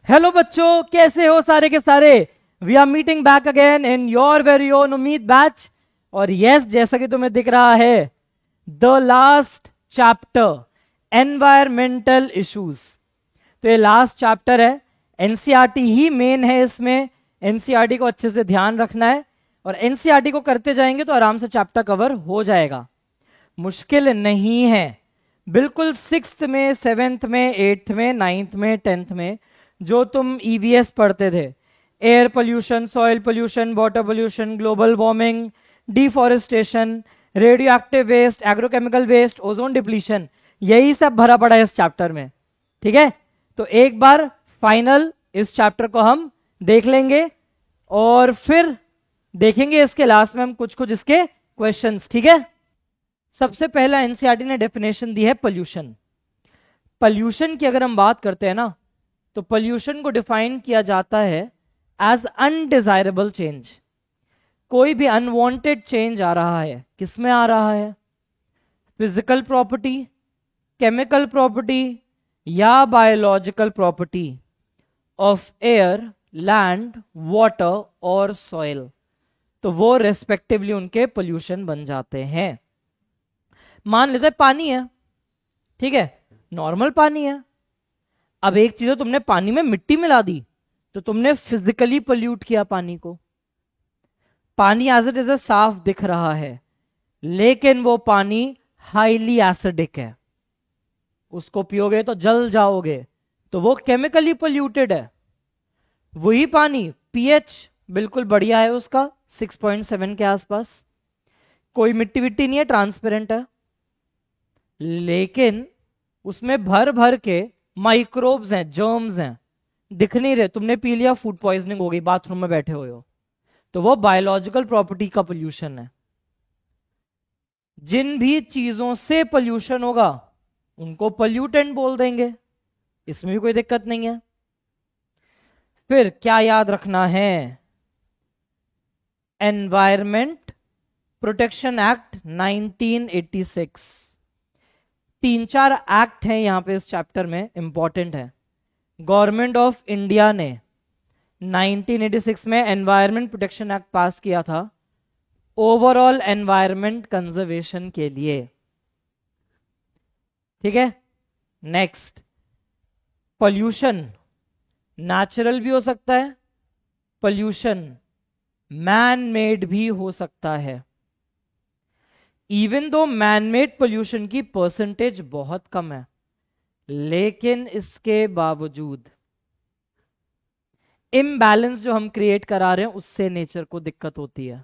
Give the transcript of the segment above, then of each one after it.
Hello बच्चों, कैसे हो सारे के सारे। We are meeting back again in your very own उम्मीद बैच। और यस, जैसा कि तुम्हें दिख रहा है, the last chapter environmental issues. तो ये लास्ट चैप्टर है, एनसीईआरटी ही मेन है इसमें। एनसीईआरटी को अच्छे से ध्यान रखना है और एनसीईआरटी को करते जाएंगे तो आराम से चैप्टर कवर हो जाएगा। मुश्किल नहीं है, बिल्कुल। सिक्स्थ में, सेवेंथ में, एट्थ में, नाइन्थ में, टेंथ में जो तुम ईवीएस पढ़ते थे, air pollution, soil pollution, water pollution, global warming, deforestation, radioactive waste, agrochemical waste, ozone depletion, यही सब भरा पड़ा है इस चैप्टर में। ठीक है, तो एक बार फाइनल इस चैप्टर को हम देख लेंगे और फिर देखेंगे इसके लास्ट में हम कुछ कुछ इसके क्वेश्चंस। ठीक है, सबसे पहला एनसीईआरटी ने डेफिनेशन दी है पोल्यूशन। पोल्यूशन की अगर हम बात करते हैं ना, तो पोल्यूशन को डिफाइन किया जाता है एज अनडिजायरेबल चेंज। कोई भी अनवांटेड चेंज आ रहा है, किसमें आ रहा है? फिजिकल प्रॉपर्टी, केमिकल प्रॉपर्टी या biological property of air, land, water और सॉइल, तो वो रेस्पेक्टिवली उनके पोल्यूशन बन जाते हैं। मान लेते हैं पानी है, ठीक है, नॉर्मल पानी है। अब एक चीज है, तुमने पानी में मिट्टी मिला दी तो तुमने फिजिकली पोल्यूट किया पानी को। पानी एज इट इज साफ दिख रहा है, लेकिन वो पानी हाईली एसिडिक है, उसको पियोगे तो जल जाओगे, तो वो केमिकली पोल्यूटेड है। वही पानी पीएच बिल्कुल बढ़िया है उसका, 6.7 के आसपास, कोई मिट्टी विट्टी नहीं है, ट्रांसपेरेंट है, लेकिन उसमें भर भर के माइक्रोब्स हैं, जर्म्स हैं, दिख नहीं रहे। तुमने पी लिया, फूड पॉइजनिंग हो गई, बाथरूम में बैठे हुए हो, तो वो बायोलॉजिकल प्रॉपर्टी का पोल्यूशन है। जिन भी चीजों से पोल्यूशन होगा उनको पोल्यूटेंट बोल देंगे, इसमें भी कोई दिक्कत नहीं है। फिर क्या याद रखना है? Environment protection act 1986। 3-4 एक्ट हैं यहां पे इस चैप्टर में, इंपॉर्टेंट है। गवर्नमेंट ऑफ इंडिया ने 1986 में एनवायरमेंट प्रोटेक्शन एक्ट पास किया था ओवरऑल एनवायरमेंट कंजर्वेशन के लिए। ठीक है, नेक्स्ट, पोल्यूशन नेचुरल भी हो सकता है, पोल्यूशन मैन मेड भी हो सकता है। Even though man made pollution की परसेंटेज बहुत कम है, लेकिन इसके बावजूद इम्बैलेंस जो हम क्रिएट करा रहे हैं उससे नेचर को दिक्कत होती है।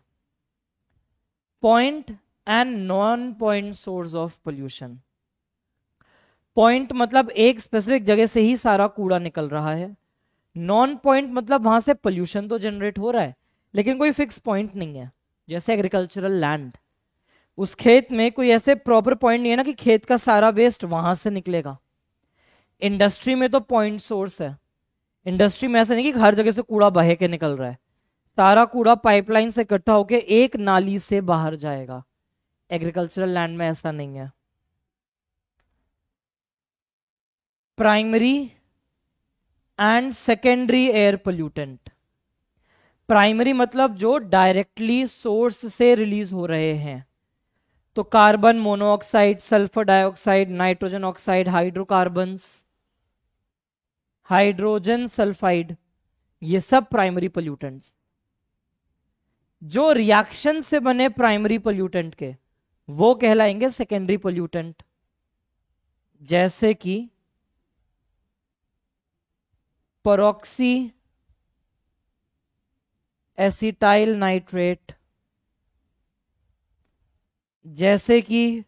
Point and non point source of pollution. Point मतलब एक स्पेसिफिक जगह से ही सारा कूड़ा निकल रहा है, नॉन पॉइंट मतलब वहां से पोल्यूशन तो जनरेट हो रहा है लेकिन कोई फिक्स पॉइंट नहीं है। जैसे एग्रीकल्चरल लैंड, उस खेत में कोई ऐसे प्रॉपर पॉइंट नहीं है ना कि खेत का सारा वेस्ट वहां से निकलेगा। इंडस्ट्री में तो पॉइंट सोर्स है, इंडस्ट्री में ऐसा नहीं कि हर जगह से कूड़ा बहे के निकल रहा है, सारा कूड़ा पाइपलाइन से इकट्ठा होके एक नाली से बाहर जाएगा। एग्रीकल्चरल लैंड में ऐसा नहीं है। Primary and secondary air pollutant. Primary मतलब जो डायरेक्टली सोर्स से रिलीज हो रहे हैं, तो carbon monoxide, sulphur dioxide, nitrogen oxide, hydrocarbons, hydrogen sulphide, ये सब प्राइमरी पोल्यूटेंट्स। जो रिएक्शन से बने प्राइमरी पोल्यूटेंट के, वो कहलाएंगे सेकेंडरी पोल्यूटेंट। जैसे कि परऑक्सी एसिटाइल नाइट्रेट, जैसे कि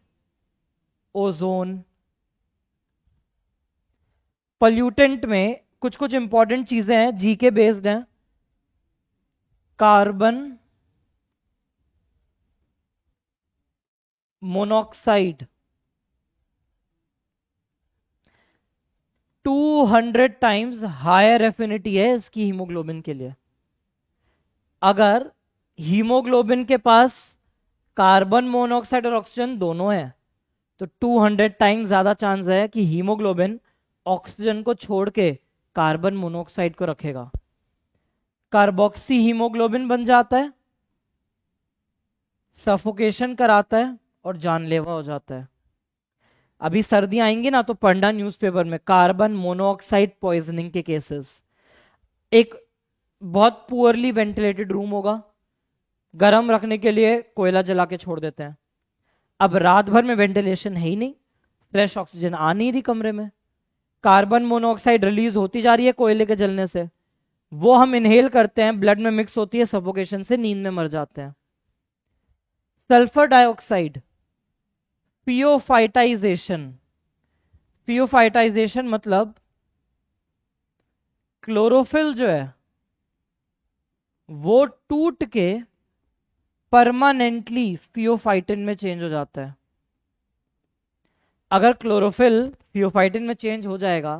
ओजोन। पोल्यूटेंट में कुछ कुछ इंपॉर्टेंट चीजें हैं, जी के बेस्ड हैं। Carbon monoxide 200 times higher affinity है इसकी हीमोग्लोबिन के लिए। अगर हीमोग्लोबिन के पास कार्बन मोनोऑक्साइड और ऑक्सीजन दोनों है तो 200 टाइम्स ज्यादा चांस है कि हीमोग्लोबिन ऑक्सीजन को छोड़ के कार्बन मोनोऑक्साइड को रखेगा, कार्बोक्सी हीमोग्लोबिन बन जाता है, सफोकेशन कराता है और जानलेवा हो जाता है। अभी सर्दियां आएंगी ना तो पढ़ना न्यूज़पेपर में कार्बन मोनोऑक्साइड पॉइजनिंग के केसेस। एक बहुत पुअरली वेंटिलेटेड रूम होगा, गर्म रखने के लिए कोयला जला के छोड़ देते हैं। अब रात भर में वेंटिलेशन है ही नहीं, फ्रेश ऑक्सीजन आ नहीं रही कमरे में, कार्बन मोनोऑक्साइड रिलीज होती जा रही है कोयले के जलने से, वो हम इनहेल करते हैं, ब्लड में मिक्स होती है, सफोकेशन से नींद में मर जाते हैं। Sulphur dioxide, पियोफाइटाइजेशन। पियोफाइटाइजेशन मतलब क्लोरोफिल जो है वो टूट के परमानेंटली फियोफाइटिन में चेंज हो जाता है। अगर क्लोरोफिल फियोफाइटिन में चेंज हो जाएगा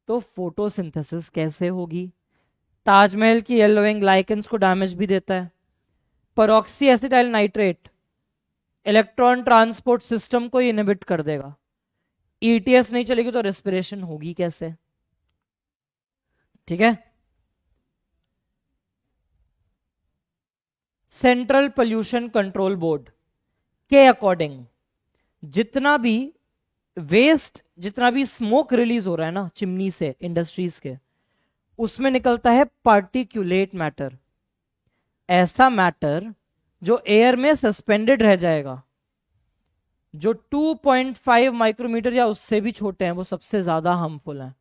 तो फोटोसिंथेसिस कैसे होगी? ताजमहल की येलोइंग लाइकेंस को डैमेज भी देता है। परऑक्सी acetyl nitrate electron transport system को इनहिबिट कर देगा। ईटीएस नहीं चलेगी तो रेस्पिरेशन होगी कैसे? ठीक है। सेंट्रल पोल्यूशन कंट्रोल बोर्ड के अकॉर्डिंग जितना भी वेस्ट, जितना भी स्मोक रिलीज हो रहा है ना चिमनी से इंडस्ट्रीज के, उसमें निकलता है पार्टिकुलेट मैटर, ऐसा मैटर जो एयर में सस्पेंडेड रह जाएगा। जो 2.5 माइक्रोमीटर या उससे भी छोटे हैं वो सबसे ज्यादा हार्मफुल हैं।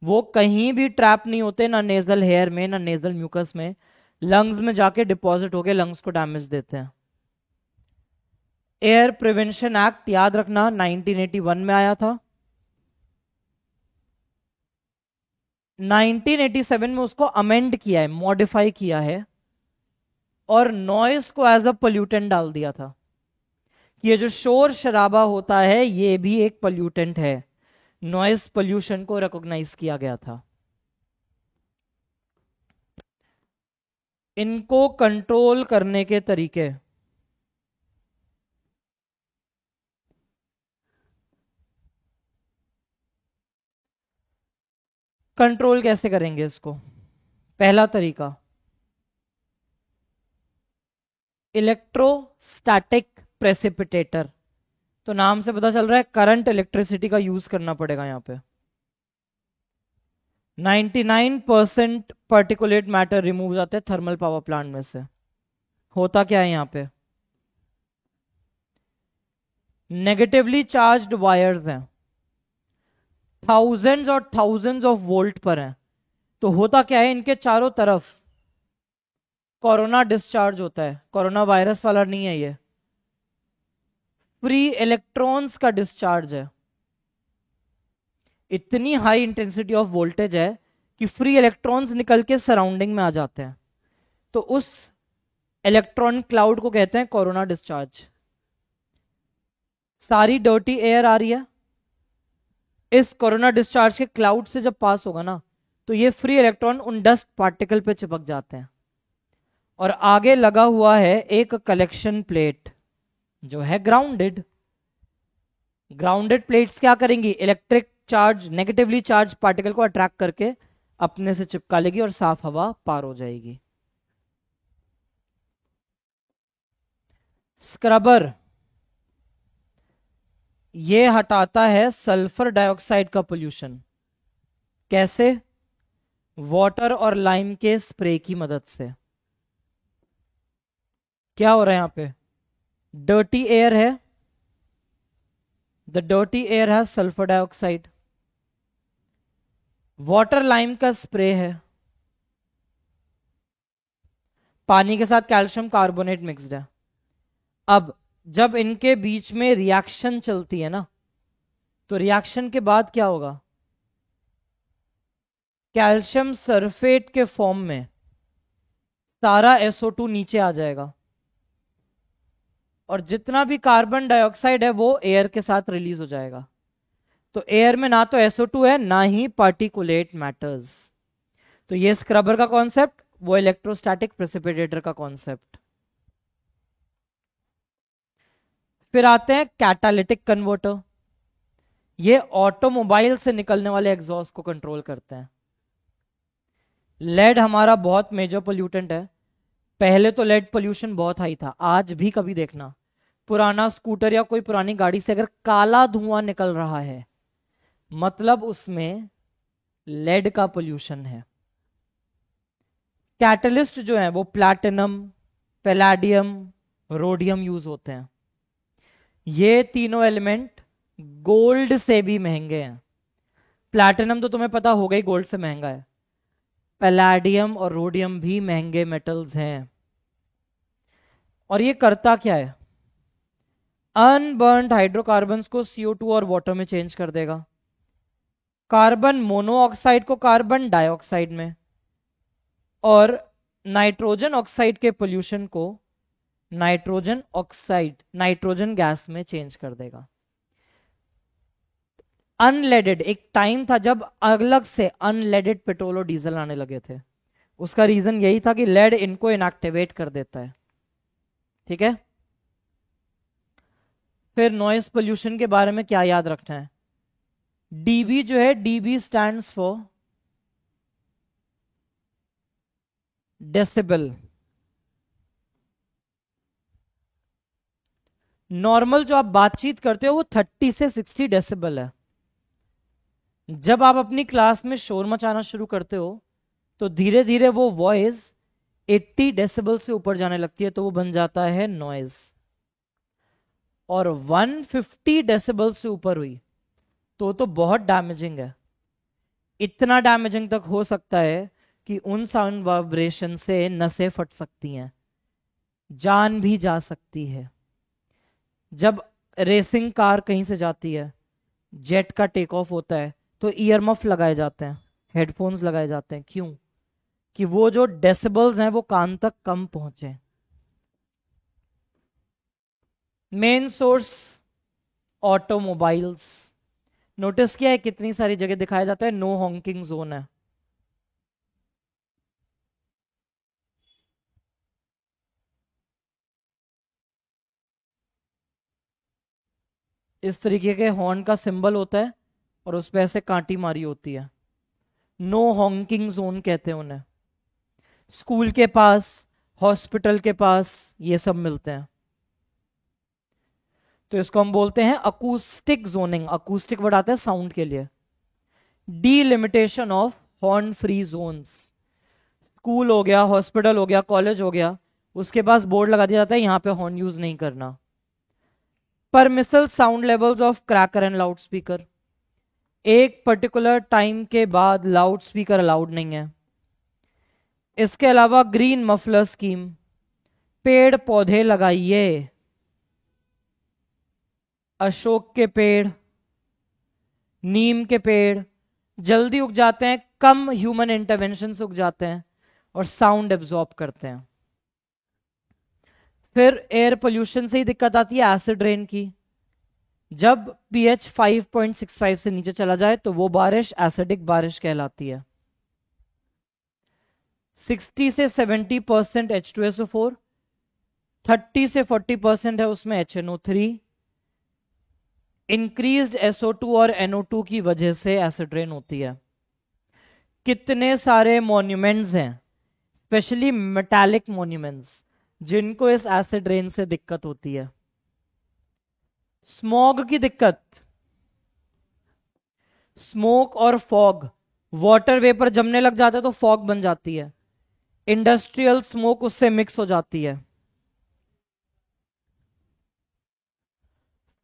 वो कहीं भी ट्रैप नहीं होते, ना नेजल हेयर में ना नेजल म्यूकस में, लंग्स में जाके डिपॉजिट होके लंग्स को डैमेज देते हैं। एयर प्रिवेंशन एक्ट याद रखना 1981 में आया था, 1987 में उसको अमेंड किया है, मॉडिफाई किया है और नॉइस को एज अ पोल्यूटेंट डाल दिया था। ये जो शोर शराबा होता है ये भी एक पोल्यूटेंट है, नॉइस पोल्यूशन को रिकॉग्नाइज किया गया था। इनको कंट्रोल करने के तरीके, कंट्रोल कैसे करेंगे इसको? पहला तरीका इलेक्ट्रोस्टैटिक प्रेसिपिटेटर। तो नाम से पता चल रहा है करंट इलेक्ट्रिसिटी का यूज करना पड़ेगा यहां पे। 99% पार्टिकुलेट मैटर रिमूव जाते हैं थर्मल पावर प्लांट में से। होता क्या है यहां पे? नेगेटिवली चार्ज्ड वायर्स हैं, थाउजेंड्स और थाउजेंड्स ऑफ वोल्ट पर हैं। तो होता क्या है, इनके चारों तरफ कोरोना डिस्चार्ज होता है। कोरोना वायरस वाला नहीं है ये, फ्री इलेक्ट्रॉन्स का डिस्चार्ज है। इतनी हाई इंटेंसिटी ऑफ वोल्टेज है कि फ्री इलेक्ट्रॉन्स निकल के सराउंडिंग में आ जाते हैं। तो उस इलेक्ट्रॉन क्लाउड को कहते हैं कोरोना डिस्चार्ज। सारी डर्टी एयर आ रही है, इस कोरोना डिस्चार्ज के क्लाउड से जब पास होगा ना तो ये फ्री इलेक्ट्रॉन उन डस्ट पार्टिकल पे चिपक जाते हैं और आगे लगा हुआ है एक कलेक्शन प्लेट जो है ग्राउंडेड। ग्राउंडेड प्लेट्स क्या करेंगी? Electric charge, negatively charge particle को अट्रैक्ट करके अपने से चिपका लेगी और साफ हवा पार हो जाएगी। स्क्रबर ये हटाता है सल्फर डाइऑक्साइड का पोल्यूशन। कैसे? वाटर और लाइम के स्प्रे की मदद से। क्या हो रहा है यहां पे? डर्टी एयर है, द डर्टी एयर है सल्फर डाइऑक्साइड, वाटर लाइम का स्प्रे है, पानी के साथ कैल्शियम कार्बोनेट मिक्स्ड है। अब जब इनके बीच में रिएक्शन चलती है ना तो रिएक्शन के बाद क्या होगा? कैल्शियम सल्फेट के फॉर्म में सारा SO2 नीचे आ जाएगा और जितना भी कार्बन डाइऑक्साइड है वो एयर के साथ रिलीज हो जाएगा। तो एयर में ना तो SO2 है ना ही पार्टिकुलेट मैटर्स। तो ये स्क्रबर का कॉन्सेप्ट, वो इलेक्ट्रोस्टैटिक प्रेसिपिटेटर का कॉन्सेप्ट। फिर आते हैं कैटालिटिक कन्वर्टर। ये ऑटोमोबाइल से निकलने वाले एग्जॉस्ट को कंट्रोल करते हैं। लेड हमारा बहुत मेजर पोल्यूटेंट है। पहले तो लेड पोल्यूशन बहुत हाई था, आज भी कभी देखना पुराना स्कूटर या कोई पुरानी गाड़ी से अगर काला धुआं निकल रहा है, मतलब उसमें लेड का पोल्यूशन है। कैटलिस्ट जो है वो प्लैटिनम, पैलाडियम, रोडियम यूज होते हैं। ये तीनों एलिमेंट गोल्ड से भी महंगे हैं। प्लैटिनम तो तुम्हें पता होगा ही गोल्ड से महंगा है। पैलाडियम और रोडियम भी महंगे मेटल्स हैं। और ये करता क्या है? अनबर्न्ड हाइड्रोकार्बन्स को CO2 और वाटर में चेंज कर देगा, कार्बन मोनोऑक्साइड को कार्बन डाइऑक्साइड में, और नाइट्रोजन ऑक्साइड के पोल्यूशन को नाइट्रोजन ऑक्साइड, नाइट्रोजन गैस में चेंज कर देगा। अनलेडेड, एक टाइम था जब अलग से अनलेडेड पेट्रोल और डीजल आने लगे थे। उसका रीजन यही था कि लेड इनको इनएक्टिवेट कर देता है। ठीक है। फिर नॉइस पोल्यूशन के बारे में क्या याद रखना है? डीबी जो है, dB stands for decibel. Normal जो आप बातचीत करते हो वो 30 से 60 डेसिबल है। जब आप अपनी क्लास में शोर मचाना शुरू करते हो तो धीरे धीरे वो वॉइस 80 डेसिबल से ऊपर जाने लगती है, तो वो बन जाता है नॉइज। और 150 डेसिबल से ऊपर हुई तो बहुत डैमेजिंग है। इतना डैमेजिंग तक हो सकता है कि उन साउंड वाइब्रेशन से नसें फट सकती हैं, जान भी जा सकती है। जब रेसिंग कार कहीं से जाती है, जेट का टेक ऑफ होता है, तो ईयर मफ लगाए जाते हैं, हेडफोन्स लगाए जाते हैं। क्यों? कि वो जो डेसिबल्स हैं वो कान तक कम पहुंचे। Main source automobiles. नोटिस किया है कितनी सारी जगह दिखाया जाता है नो हॉकिंग जोन है। इस तरीके के हॉर्न का सिंबल होता है और उस पर ऐसे कांटी मारी होती है। नो हॉकिंग जोन कहते हैं उन्हें। स्कूल के पास, हॉस्पिटल के पास ये सब मिलते हैं। तो इसको हम बोलते हैं अकूस्टिक जोनिंग। अकूस्टिक वर्ड आता है साउंड के लिए। Delimitation of horn free zones. School हो गया, हॉस्पिटल हो गया, कॉलेज हो गया, उसके पास बोर्ड लगा दिया जाता है यहां पे हॉर्न यूज नहीं करना। Permissible sound levels of cracker and loud speaker. एक पर्टिकुलर टाइम के बाद लाउड स्पीकर अलाउड नहीं है। इसके अलावा ग्रीन मफलर स्कीम। पेड़ पौधे लगाइए। अशोक के पेड़, नीम के पेड़ जल्दी उग जाते हैं, कम ह्यूमन इंटरवेंशन से उग जाते हैं और साउंड एब्जॉर्ब करते हैं। फिर एयर पोल्यूशन से ही दिक्कत आती है एसिड रेन की। जब pH 5.65 से नीचे चला जाए तो वो बारिश एसिडिक बारिश कहलाती है। 60 से 70% H2SO4, 30 से 40% है उसमें HNO3। इंक्रीज्ड SO2 और NO2 की वजह से एसिड रेन होती है। कितने सारे मॉन्यूमेंट्स हैं, स्पेशली मेटालिक मॉन्यूमेंट्स, जिनको इस एसिड रेन से दिक्कत होती है। स्मॉग की दिक्कत, स्मोक और फॉग, वाटर वेपर जमने लग जाता है तो फॉग बन जाती है। इंडस्ट्रियल स्मोक उससे मिक्स हो जाती है।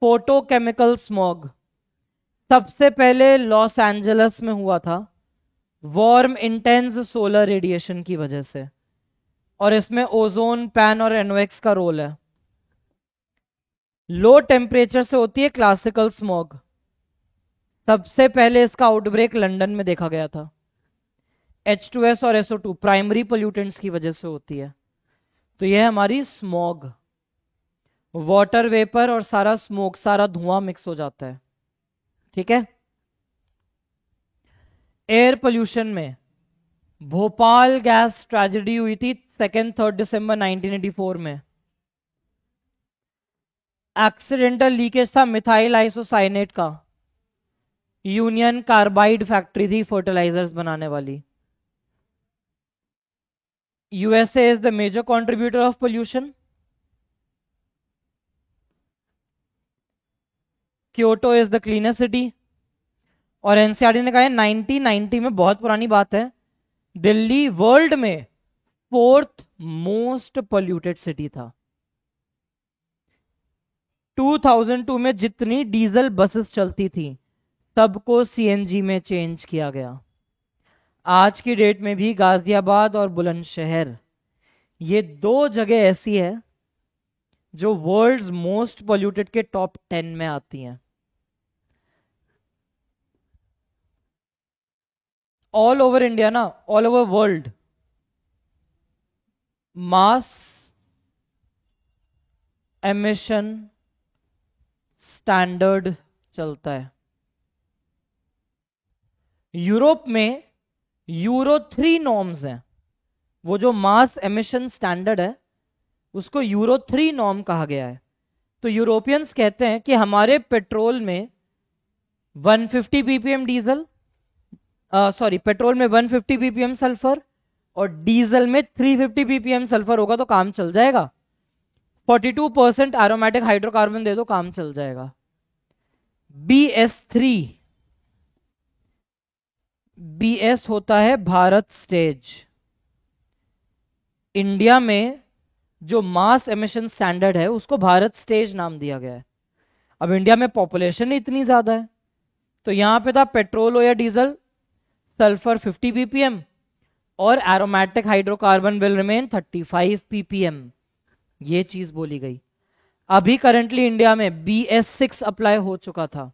फोटोकेमिकल स्मॉग सबसे पहले लॉस एंजल्स में हुआ था, वार्म इंटेंस सोलर रेडिएशन की वजह से, और इसमें ओजोन, पैन और NOx का रोल है। लो टेम्परेचर से होती है क्लासिकल स्मॉग। सबसे पहले इसका आउटब्रेक लंदन में देखा गया था। H2S और SO2 प्राइमरी पोल्यूटेंट्स की वजह से होती है। तो यह हमारी स्मॉग, वाटर वेपर और सारा स्मोक, सारा धुआं मिक्स हो जाता है। ठीक है। एयर पोल्यूशन में भोपाल गैस ट्रेजेडी हुई थी 2-3 दिसंबर 1984 में। एक्सीडेंटल लीकेज था मिथाइल आइसोसाइनेट का। यूनियन कार्बाइड फैक्ट्री थी फर्टिलाइजर्स बनाने वाली। USA is the major contributor of pollution. Kyoto is the cleanest city. और एनसीईआरटी ने कहा है 1990 में, बहुत पुरानी बात है, दिल्ली वर्ल्ड में 4th मोस्ट पोल्यूटेड सिटी था। 2002 में जितनी डीजल बसेस चलती थी सबको सीएनजी में चेंज किया गया। आज की डेट में भी गाजियाबाद और बुलंदशहर, ये 2 जगह ऐसी है जो वर्ल्ड्स मोस्ट पोल्यूटेड के टॉप 10 में आती हैं। ऑल ओवर इंडिया ना, ऑल ओवर वर्ल्ड मास एमिशन स्टैंडर्ड चलता है। यूरोप में यूरो 3 नॉर्म्स हैं। वो जो मास एमिशन स्टैंडर्ड है उसको यूरो 3 नॉर्म कहा गया है। तो यूरोपियंस कहते हैं कि हमारे पेट्रोल में 150 ppm डीजल, पेट्रोल में 150 ppm सल्फर और डीजल में 350 ppm सल्फर होगा तो काम चल जाएगा। 42% एरोमेटिक हाइड्रोकार्बन दे दो, काम चल जाएगा। BS3, BS होता है भारत स्टेज। इंडिया में जो मास एमिशन स्टैंडर्ड है उसको भारत स्टेज नाम दिया गया है। अब इंडिया में पॉपुलेशन इतनी ज्यादा है तो यहां पे था पेट्रोल हो या डीजल, सल्फर 50 ppm और aromatic hydrocarbon will remain 35 ppm। ये चीज बोली गई। अभी करंटली इंडिया में BS6 अप्लाई हो चुका था।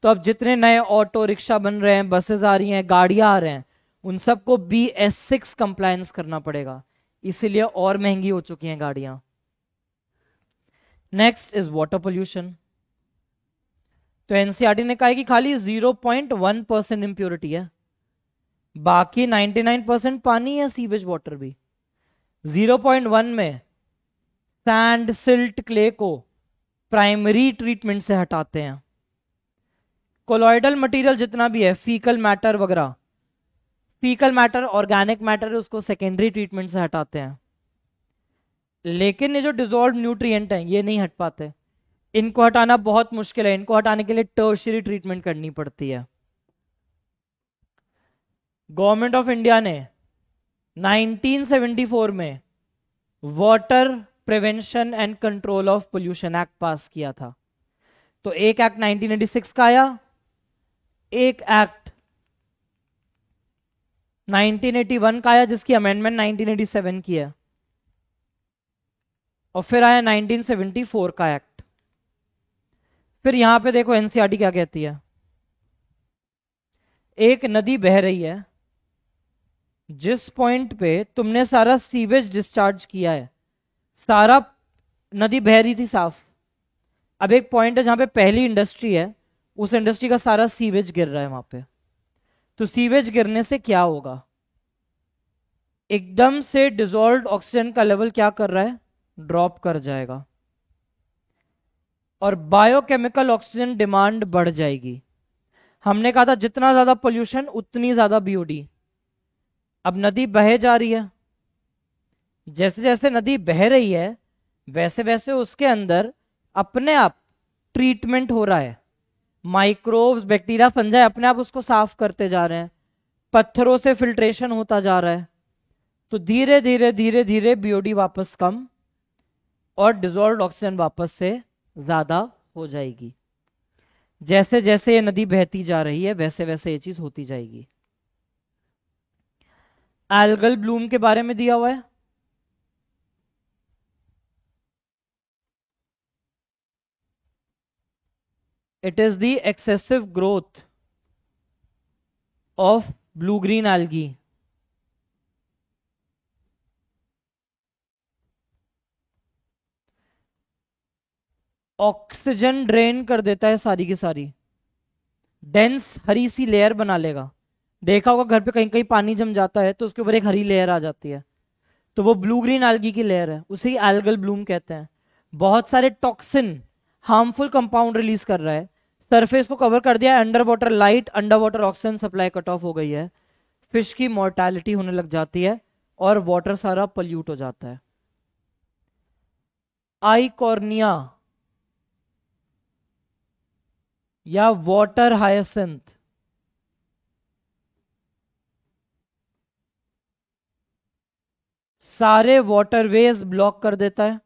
तो अब जितने नए ऑटो रिक्शा बन रहे हैं, बसेस आ रही हैं, गाड़ियां आ रहे हैं, उन सबको BS6 कंप्लायंस करना पड़ेगा, इसीलिए और महंगी हो चुकी हैं गाड़ियां। Next is water pollution. तो एनसीईआरटी ने कहा है कि खाली 0.1% इंप्योरिटी है, बाकी 99% पानी है, सीवेज वाटर भी। 0.1 में सैंड, सिल्ट, क्ले को प्राइमरी ट्रीटमेंट से हटाते हैं। कोलॉइडल मटेरियल जितना भी है, फीकल मैटर वगैरह, फीकल मैटर ऑर्गेनिक मैटर है, उसको सेकेंडरी ट्रीटमेंट से हटाते हैं। लेकिन ये जो डिसॉल्व न्यूट्रिएंट हैं ये नहीं हट पाते, इनको हटाना बहुत मुश्किल है। इनको हटाने के लिए टर्शियरी ट्रीटमेंट करनी पड़ती है। गवर्नमेंट ऑफ इंडिया ने 1974 में water prevention and control of pollution act पास किया था। तो एक एक्ट 1986 का आया, एक एक्ट 1981 का आया जिसकी अमेंडमेंट 1987 की है, और फिर आया 1974 का एक्ट। फिर यहां पे देखो एनसीईआरटी क्या कहती है। एक नदी बह रही है, जिस पॉइंट पे तुमने सारा सीवेज डिस्चार्ज किया है, सारा नदी बह रही थी साफ। अब एक पॉइंट है जहां पे पहली इंडस्ट्री है, उस इंडस्ट्री का सारा सीवेज गिर रहा है वहां पे। तो सीवेज गिरने से क्या होगा, एकदम से डिसॉल्व्ड ऑक्सीजन का लेवल क्या कर रहा है, ड्रॉप कर जाएगा, और बायोकेमिकल ऑक्सीजन डिमांड बढ़ जाएगी। हमने कहा था जितना ज्यादा पोल्यूशन उतनी ज्यादा बीओडी। अब नदी बहे जा रही है, जैसे जैसे नदी बह रही है वैसे वैसे उसके अंदर अपने आप ट्रीटमेंट हो रहा है। माइक्रोब्स, बैक्टीरिया, फंजाई अपने आप उसको साफ करते जा रहे हैं, पत्थरों से फिल्ट्रेशन होता जा रहा है। तो धीरे धीरे धीरे धीरे बीओडी वापस कम और डिसॉल्व्ड ऑक्सीजन वापस से ज्यादा हो जाएगी। जैसे जैसे ये नदी बहती जा रही है वैसे वैसे ये चीज होती जाएगी। एल्गल ब्लूम के बारे में दिया हुआ है। It is the excessive growth of blue-green algae. Oxygen drain कर देता है सारी की सारी, डेंस हरी सी लेयर बना लेगा। देखा होगा घर पे कहीं कहीं पानी जम जाता है तो उसके ऊपर एक हरी लेयर आ जाती है, तो वो ब्लू ग्रीन एल्गी की लेयर है, उसे एल्गल ब्लूम कहते हैं। बहुत सारे टॉक्सिन, हार्मफुल कंपाउंड रिलीज कर रहा है, सरफेस को कवर कर दिया, under water light, under water oxygen supply cut off हो गई है, फिश की मोर्टेलिटी होने लग जाती है और वाटर सारा पल्यूट हो जाता है। आई कॉर्निया या वाटर हायसिंथ, सारे वाटरवेज ब्लॉक कर देता है।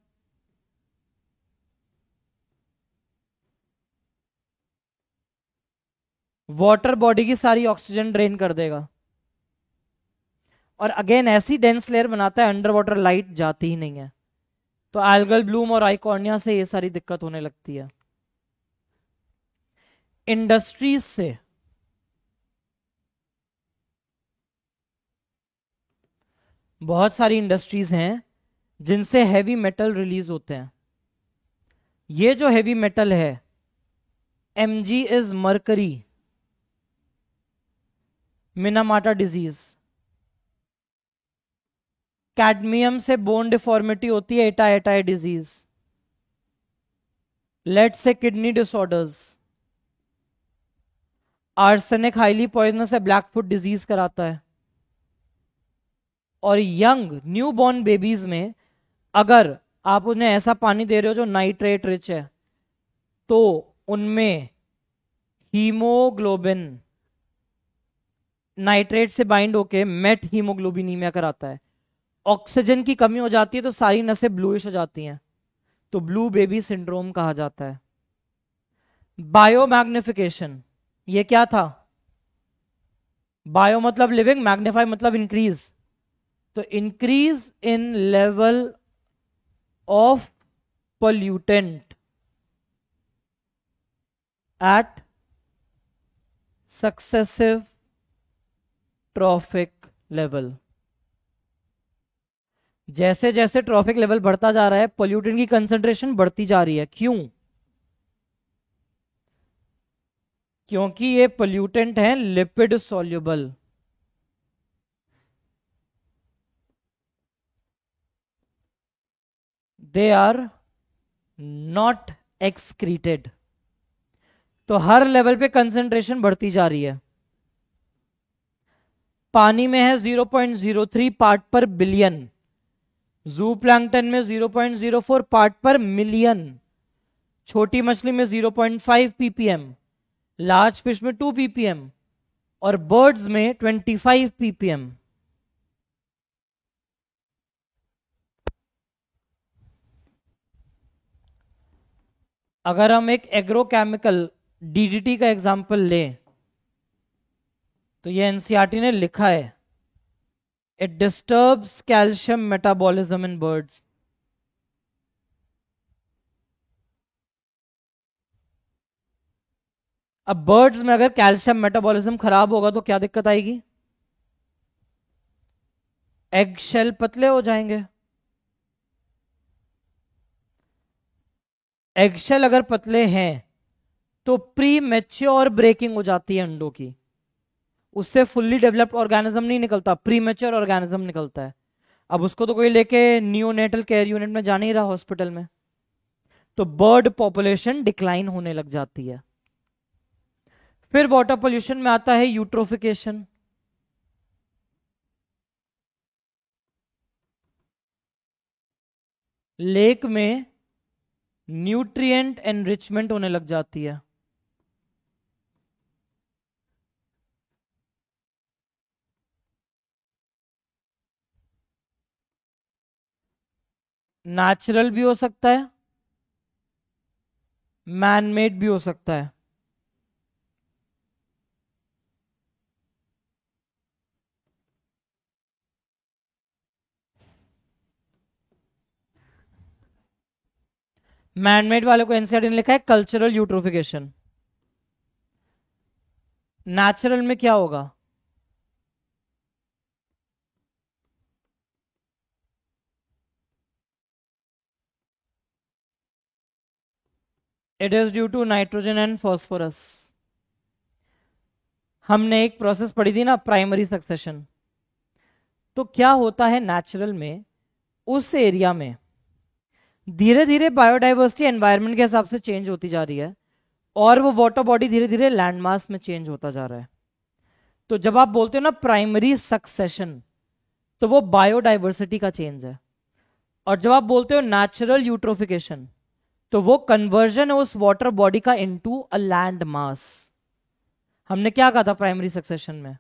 वाटर बॉडी की सारी ऑक्सीजन ड्रेन कर देगा और अगेन ऐसी डेंस लेयर बनाता है, अंडर वाटर लाइट जाती ही नहीं है। तो एल्गल ब्लूम और आइकॉर्निया से ये सारी दिक्कत होने लगती है। इंडस्ट्रीज से बहुत सारी इंडस्ट्रीज हैं जिनसे हैवी मेटल रिलीज होते हैं। ये जो हैवी मेटल है Mg is mercury, Minamata disease. Cadmium से बोन डिफॉर्मिटी होती है, एटाई डिजीज। लेड से kidney disorders. Arsenic highly poisonous है, ब्लैकफुट डिजीज कराता है। और यंग न्यू बॉर्न बेबीज में अगर आप उन्हें ऐसा पानी दे रहे हो जो नाइट्रेट रिच है, तो उनमें हीमोग्लोबिन नाइट्रेट से बाइंड होके मेट हीमोग्लोबिनीमिया कराता है। ऑक्सीजन की कमी हो जाती है तो सारी नसें ब्लूइश हो जाती हैं, तो ब्लू बेबी सिंड्रोम कहा जाता है। बायोमैग्निफिकेशन, ये क्या था? बायो मतलब लिविंग, मैग्नीफाई मतलब इंक्रीज। तो increase in level of pollutant at successive trophic level. जैसे जैसे ट्रॉफिक लेवल बढ़ता जा रहा है, पोल्यूटेंट की कंसंट्रेशन बढ़ती जा रही है। क्यों? क्योंकि ये पोल्यूटेंट है lipid soluble. They are not excreted. तो हर लेवल पे कंसंट्रेशन बढ़ती जा रही है। पानी में है 0.03 पार्ट पर बिलियन, जू प्लैंकटन में 0.04 पार्ट पर मिलियन, छोटी मछली में 0.5 ppm, लार्ज फिश में 2 ppm और बर्ड्स में 25 ppm। अगर हम एक एग्रोकेमिकल डीडीटी का एग्जांपल लें, तो ये एनसीईआरटी ने लिखा है, it disturbs calcium metabolism in birds. अब बर्ड्स में अगर कैल्शियम मेटाबॉलिज्म खराब होगा तो क्या दिक्कत आएगी? एग शेल पतले हो जाएंगे। एग शेल अगर पतले हैं तो प्री मैच्योर ब्रेकिंग हो जाती है अंडों की, उससे फुल्ली डेवलप्ड ऑर्गेनिज्म नहीं निकलता, प्री मैच्योर ऑर्गेनिज्म निकलता है। अब उसको तो कोई लेके नियोनेटल केयर यूनिट में जा नहीं रहा हॉस्पिटल में, तो बर्ड पॉपुलेशन डिक्लाइन होने लग जाती है। फिर वाटर पोल्यूशन में आता है यूट्रोफिकेशन। लेक में न्यूट्रिएंट एनरिचमेंट होने लग जाती है। नेचुरल भी हो सकता है, मैन मेड भी हो सकता है। मैनमेड वाले को एनसीईआरटी ने लिखा है कल्चरल यूट्रोफिकेशन। नेचुरल में क्या होगा? It is due to nitrogen and phosphorus. हमने एक प्रोसेस पढ़ी थी ना, प्राइमरी सक्सेशन। तो क्या होता है नेचुरल में, उस एरिया में धीरे धीरे बायोडाइवर्सिटी एनवायरनमेंट के हिसाब से चेंज होती जा रही है और वो वाटर बॉडी धीरे धीरे लैंड मास में चेंज होता जा रहा है। तो जब आप बोलते हो ना प्राइमरी सक्सेशन, तो वो बायोडाइवर्सिटी का चेंज है। और जब आप बोलते हो नेचुरल यूट्रोफिकेशन, तो वो कन्वर्जन है उस वाटर बॉडी का इनटू अ लैंड मास। हमने क्या कहा था प्राइमरी सक्सेशन में?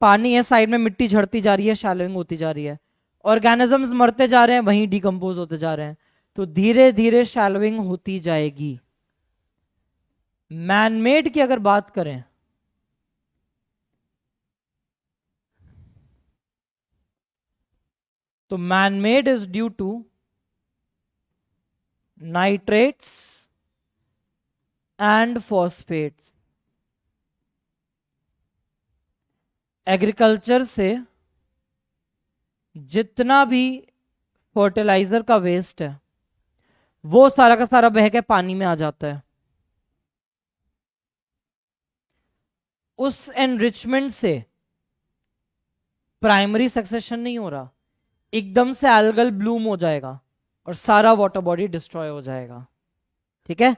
पानी है साइड में, मिट्टी झड़ती जा रही है, शैलोइंग होती जा रही है, ऑर्गेनिजम्स मरते जा रहे हैं, वहीं डिकम्पोज होते जा रहे हैं, तो धीरे धीरे शैलोइंग होती जाएगी। मैनमेड की अगर बात करें, तो manmade is due to nitrates and phosphates. Agriculture से जितना भी फर्टिलाइजर का वेस्ट है, वो सारा का सारा बह के पानी में आ जाता है। उस एनरिचमेंट से प्राइमरी सक्सेशन नहीं हो रहा, एकदम से एल्गल ब्लूम हो जाएगा और सारा वाटर बॉडी डिस्ट्रॉय हो जाएगा। ठीक है?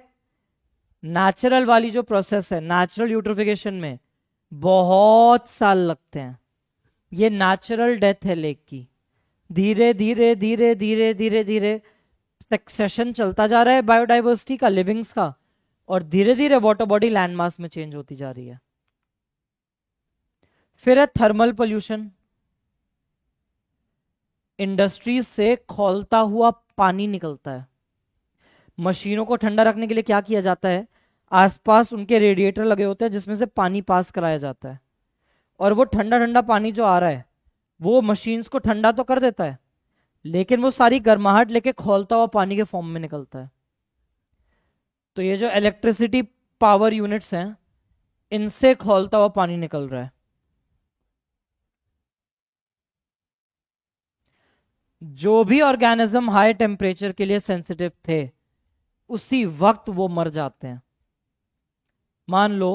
नेचुरल वाली जो प्रोसेस है, नेचुरल यूट्रोफिकेशन में बहुत साल लगते हैं। ये नेचुरल डेथ है लेक की। धीरे धीरे धीरे धीरे धीरे धीरे सक्सेशन चलता जा रहा है बायोडाइवर्सिटी का, लिविंग्स का, और धीरे धीरे वाटर बॉडी लैंड मास में चेंज होती जा रही है। फिर है थर्मल पोल्यूशन। इंडस्ट्रीज से खौलता हुआ पानी निकलता है। मशीनों को ठंडा रखने के लिए क्या किया जाता है? आसपास उनके रेडिएटर लगे होते हैं जिसमें से पानी पास कराया जाता है, और वो ठंडा ठंडा पानी जो आ रहा है वो मशीन्स को ठंडा तो कर देता है, लेकिन वो सारी गर्माहट लेके खौलता हुआ पानी के फॉर्म में निकलता है। तो ये जो इलेक्ट्रिसिटी पावर यूनिट्स हैं, इनसे खौलता हुआ पानी निकल रहा है। जो भी ऑर्गेनिज्म हाई टेम्परेचर के लिए सेंसिटिव थे, उसी वक्त वो मर जाते हैं। मान लो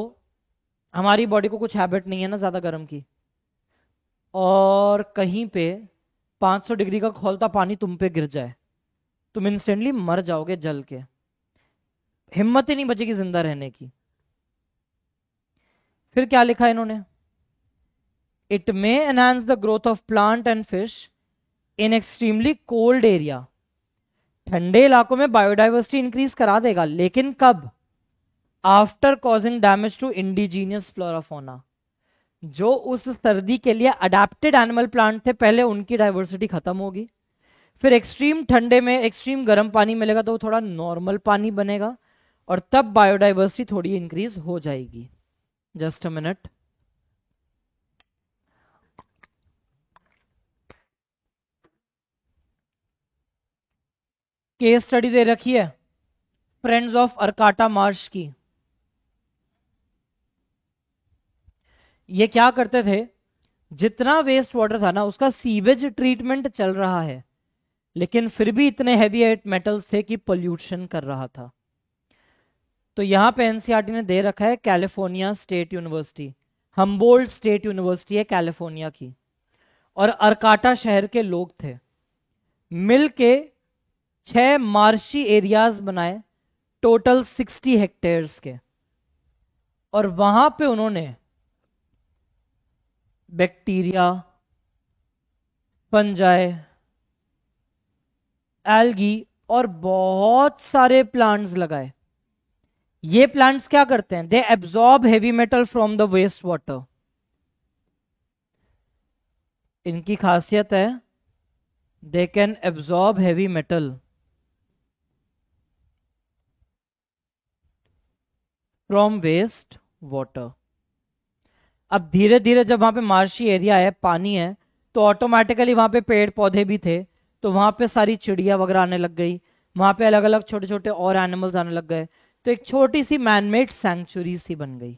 हमारी बॉडी को कुछ हैबिट नहीं है ना ज्यादा गर्म की, और कहीं पे 500 डिग्री का खौलता पानी तुम पे गिर जाए, तुम इंस्टेंटली मर जाओगे जल के, हिम्मत ही नहीं बचेगी जिंदा रहने की। फिर क्या लिखा है इन्होंने? It may enhance the growth of plant and fish in extremely cold area. ठंडे इलाकों में बायोडाइवर्सिटी इंक्रीज करा देगा, लेकिन कब? After causing damage to indigenous flora fauna. जो उस सर्दी के लिए अडेप्टेड एनिमल प्लांट थे, पहले उनकी डाइवर्सिटी खत्म होगी। फिर एक्सट्रीम ठंडे में एक्सट्रीम गर्म पानी मिलेगा तो वो थोड़ा नॉर्मल पानी बनेगा, और तब बायोडाइवर्सिटी थोड़ी इंक्रीज हो जाएगी। Just a minute. Case study दे रखी है फ्रेंड्स ऑफ अरकाटा मार्श की। ये क्या करते थे? जितना वेस्ट वाटर था ना, उसका सीवेज ट्रीटमेंट चल रहा है, लेकिन फिर भी इतने हैवी मेटल्स थे कि पोल्यूशन कर रहा था। तो यहां पे एनसीईआरटी ने दे रखा है California state university, Humboldt state university है कैलिफोर्निया की, और अरकाटा शहर के लोग थे, मिलके 6 मार्शी एरियाज बनाए, टोटल 60 हेक्टेयर्स के, और वहां पे उन्होंने बैक्टीरिया, फंजाई, एल्गी और बहुत सारे प्लांट्स लगाए। ये प्लांट्स क्या करते हैं? They absorb heavy metal from the waste water. इनकी खासियत है they can absorb heavy metal from waste water. अब धीरे धीरे जब वहां पे मार्शी एरिया है, पानी है, तो ऑटोमेटिकली वहां पे पेड़ पौधे भी थे, तो वहां पे सारी चिड़िया वगैरह आने लग गई, वहां पे अलग अलग छोटे छोटे और एनिमल्स आने लग गए, तो एक छोटी सी मैनमेड सैंक्चुरी सी बन गई।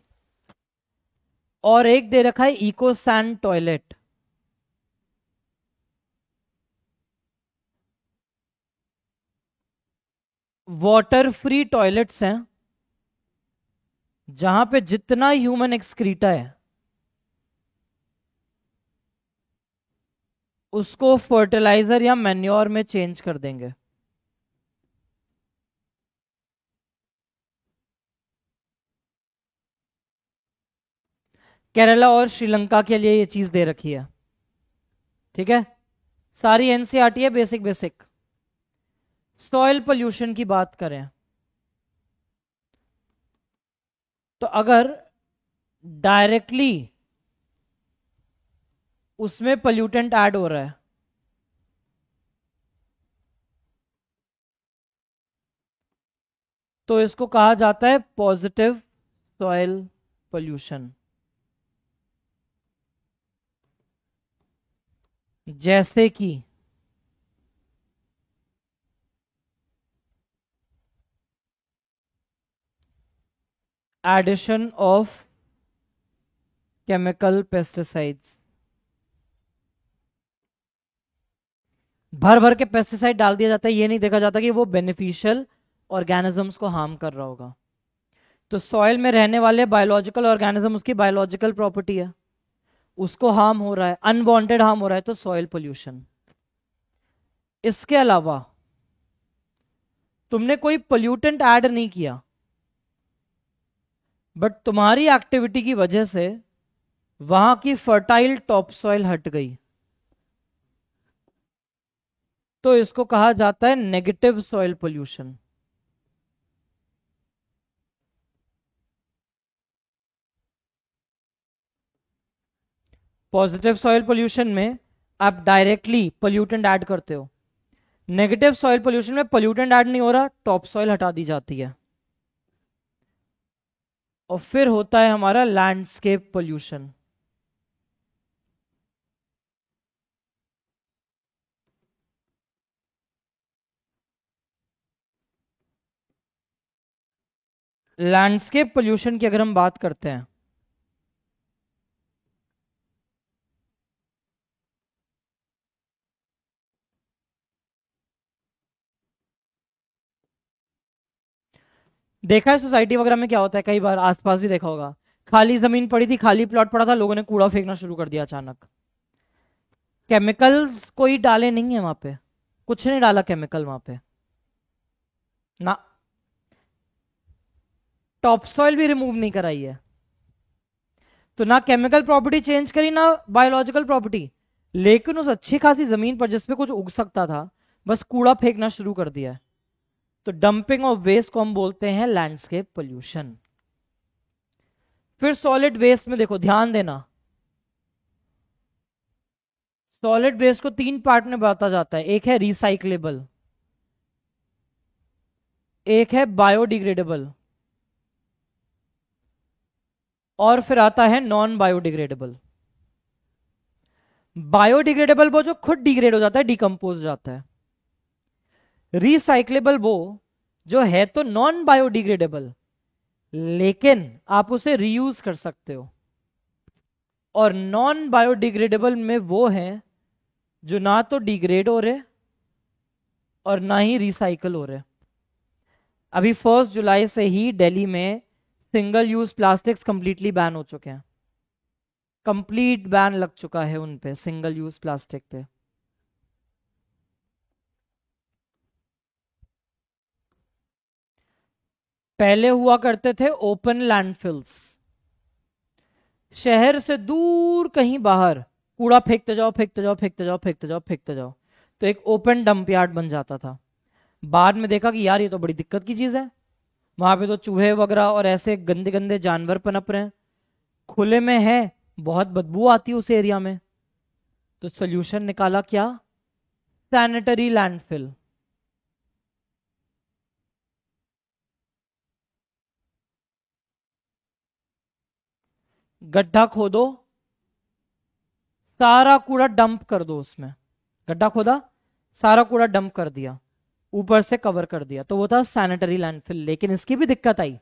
और एक दे रखा है eco sand toilet. Water free toilets हैं जहां पे जितना ह्यूमन एक्सक्रीटा है उसको फर्टिलाइजर या मैन्योर में चेंज कर देंगे। केरला और श्रीलंका के लिए ये चीज दे रखी है, ठीक है। सारी एनसीईआरटी है, बेसिक बेसिक। सॉइल पोल्यूशन की बात करें तो अगर डायरेक्टली उसमें पोल्यूटेंट ऐड हो रहा है तो इसको कहा जाता है पॉजिटिव सॉइल पोल्यूशन। जैसे कि एडिशन ऑफ केमिकल पेस्टिसाइड्स, भर भर के पेस्टिसाइड डाल दिया जाता है, ये नहीं देखा जाता कि वो बेनिफिशियल ऑर्गेनिजम्स को हार्म कर रहा होगा। तो सॉइल में रहने वाले बायोलॉजिकल ऑर्गेनिज्म, उसकी बायोलॉजिकल प्रॉपर्टी है, उसको हार्म हो रहा है, अनवांटेड हार्म हो रहा है, तो सॉइल पोल्यूशन। इसके अलावा तुमने कोई पोल्यूटेंट ऐड नहीं किया, बट तुम्हारी एक्टिविटी की वजह से वहां की फर्टाइल टॉप सॉइल हट गई, तो इसको कहा जाता है negative soil pollution. Positive soil pollution में आप डायरेक्टली पोल्यूटेंट ऐड करते हो, नेगेटिव सॉइल पोल्यूशन में पोल्यूटेंट ऐड नहीं हो रहा, टॉप सॉइल हटा दी जाती है। और फिर होता है हमारा लैंडस्केप पोल्यूशन। लैंडस्केप पोल्यूशन की अगर हम बात करते हैं देखा है सोसाइटी वगैरह में क्या होता है, कई बार आसपास भी देखा होगा, खाली जमीन पड़ी थी, खाली प्लॉट पड़ा था, लोगों ने कूड़ा फेंकना शुरू कर दिया अचानक। केमिकल्स कोई डाले नहीं है वहां पे, कुछ नहीं डाला केमिकल वहां पे ना, टॉप सॉइल भी रिमूव नहीं कराई है, तो ना केमिकल प्रॉपर्टी चेंज करी ना बायोलॉजिकल प्रॉपर्टी, लेकिन उस अच्छी खासी जमीन पर जिसपे कुछ उग सकता था बस कूड़ा फेंकना शुरू कर दिया है। तो डंपिंग ऑफ वेस्ट को हम बोलते हैं लैंडस्केप पोल्यूशन। फिर सॉलिड वेस्ट में देखो, ध्यान देना, सॉलिड वेस्ट को तीन पार्ट में बांटा जाता है, एक है रिसाइक्लेबल, एक है बायोडिग्रेडेबल, और फिर आता है नॉन बायोडिग्रेडेबल। बायोडिग्रेडेबल वो जो खुद डिग्रेड हो जाता है, डिकम्पोज हो जाता है। रिसाइक्लेबल वो जो है तो नॉन बायोडिग्रेडेबल, लेकिन आप उसे रीयूज कर सकते हो। और नॉन बायोडिग्रेडेबल में वो है जो ना तो डिग्रेड हो रहे और ना ही रिसाइकल हो रहे। अभी 1 जुलाई से ही दिल्ली में single use plastics completely ban हो चुके हैं, कंप्लीट बैन लग चुका है उन पे, सिंगल यूज प्लास्टिक पे। पहले हुआ करते थे ओपन लैंडफिल्स, शहर से दूर कहीं बाहर कूड़ा फेंकते जाओ फेंकते जाओ फेंकते जाओ फेंकते जाओ फेंकते जाओ, तो एक ओपन डंप यार्ड बन जाता था। बाद में देखा कि यार ये तो बड़ी दिक्कत की चीज है, वहां पे तो चूहे वगैरह और ऐसे गंदे गंदे जानवर पनप रहे हैं, खुले में है, बहुत बदबू आती है उस एरिया में। तो सोल्यूशन निकाला क्या, सैनिटरी लैंडफिल। गड्ढा खोदो, सारा कूड़ा डंप कर दो उसमें, गड्ढा खोदा, सारा कूड़ा डंप कर दिया, ऊपर से कवर कर दिया, तो वो था सैनिटरी लैंडफिल। लेकिन इसकी भी दिक्कत आई,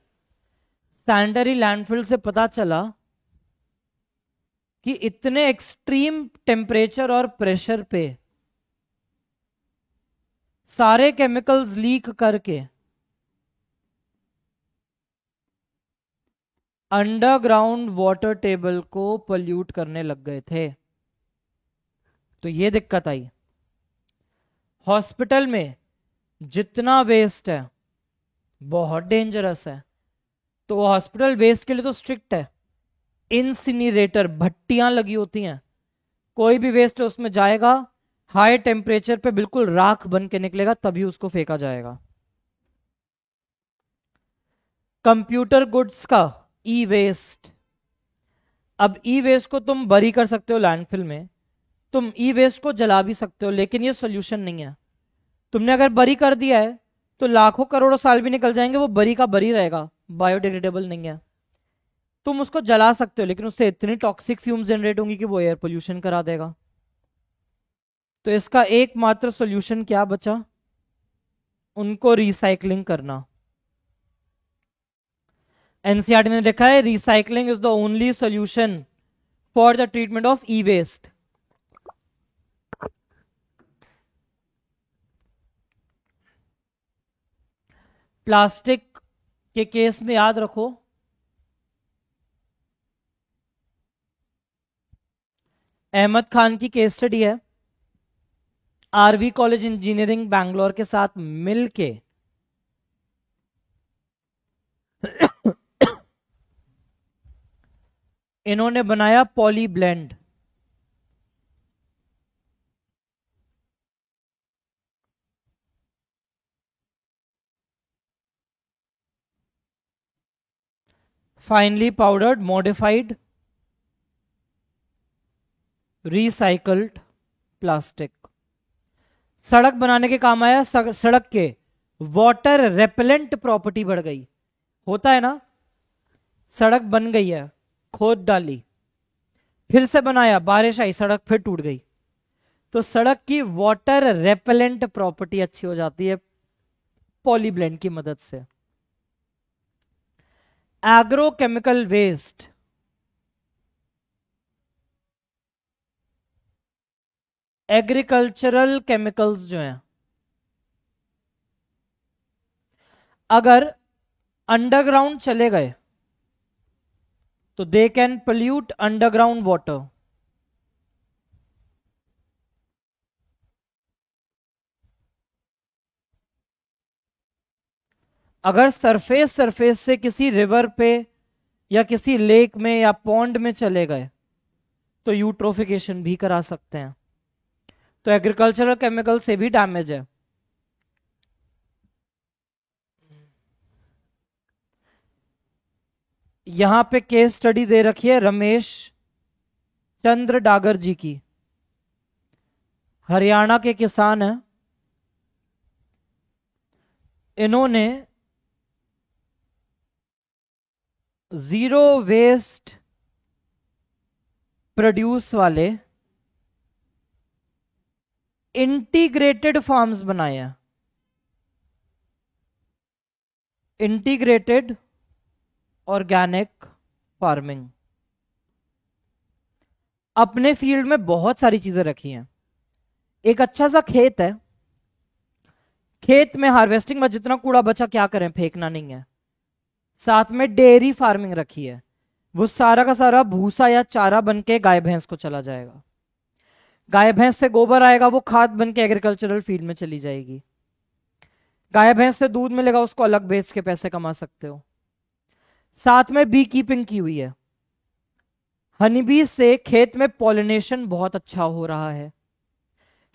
सैनिटरी लैंडफिल से पता चला कि इतने एक्सट्रीम टेम्परेचर और प्रेशर पे सारे केमिकल्स लीक करके अंडरग्राउंड वाटर टेबल को पोल्यूट करने लग गए थे। तो ये दिक्कत आई। हॉस्पिटल में जितना वेस्ट है बहुत डेंजरस है, तो हॉस्पिटल वेस्ट के लिए तो स्ट्रिक्ट है, इंसिनरेटर, भट्टियां लगी होती हैं, कोई भी वेस्ट उसमें जाएगा, हाई टेम्परेचर पे बिल्कुल राख बन के निकलेगा, तभी उसको फेंका जाएगा। कंप्यूटर गुड्स का ई वेस्ट, अब ई वेस्ट को तुम बरी कर सकते हो लैंडफिल में, तुम ई वेस्ट को जला भी सकते हो, लेकिन ये सोल्यूशन नहीं है। तुमने अगर बरी कर दिया है तो लाखों करोड़ों साल भी निकल जाएंगे, वो बरी का बरी रहेगा, बायोडिग्रेडेबल नहीं है। तुम उसको जला सकते हो, लेकिन उससे इतनी टॉक्सिक फ्यूम्स जनरेट होंगी कि वो एयर पोल्यूशन करा देगा। तो इसका एकमात्र सोल्यूशन क्या बचा? उनको रिसाइकलिंग करना। एनसीईआरटी ने लिखा है recycling is the only solution for the treatment of e waste. Plastic के केस में याद रखो, अहमद खान की केस स्टडी है, आरवी कॉलेज इंजीनियरिंग बैंगलोर के साथ मिलके इन्होंने बनाया poly blend. Finally powdered modified recycled plastic. सड़क बनाने के काम आया, सड़क के वाटर रेपेलेंट प्रॉपर्टी बढ़ गई। होता है ना, सड़क बन गई है, खोद डाली, फिर से बनाया, बारिश आई, सड़क फिर टूट गई, तो सड़क की वाटर रेपेलेंट प्रॉपर्टी अच्छी हो जाती है पॉलीब्लेंड की मदद से। एग्रोकेमिकल वेस्ट, एग्रीकल्चरल केमिकल्स जो हैं, अगर अंडरग्राउंड चले गए तो they can pollute underground water. अगर सरफेस से किसी रिवर पे या किसी लेक में या पॉन्ड में चले गए तो यूट्रोफिकेशन भी करा सकते हैं। तो एग्रीकल्चरल केमिकल से भी डैमेज है। यहां पे केस स्टडी दे रखी है रमेश चंद्र डागर जी की, हरियाणा के किसान हैं। इन्होंने जीरो वेस्ट प्रोड्यूस वाले इंटीग्रेटेड फार्म्स बनाए हैं, इंटीग्रेटेड ऑर्गेनिक फार्मिंग। अपने फील्ड में बहुत सारी चीजें रखी हैं। एक अच्छा सा खेत है, खेत में हार्वेस्टिंग में जितना कूड़ा बचा क्या करें, फेंकना नहीं है। साथ में डेयरी फार्मिंग रखी है, वो सारा का सारा भूसा या चारा बन के गाय भैंस को चला जाएगा। गाय भैंस से गोबर आएगा, वो खाद बन के एग्रीकल्चरल फील्ड में चली जाएगी। गाय भैंस से दूध मिलेगा, उसको अलग बेच के पैसे कमा सकते हो। साथ में बी कीपिंग की हुई है, हनी बी से खेत में पॉलिनेशन बहुत अच्छा हो रहा है।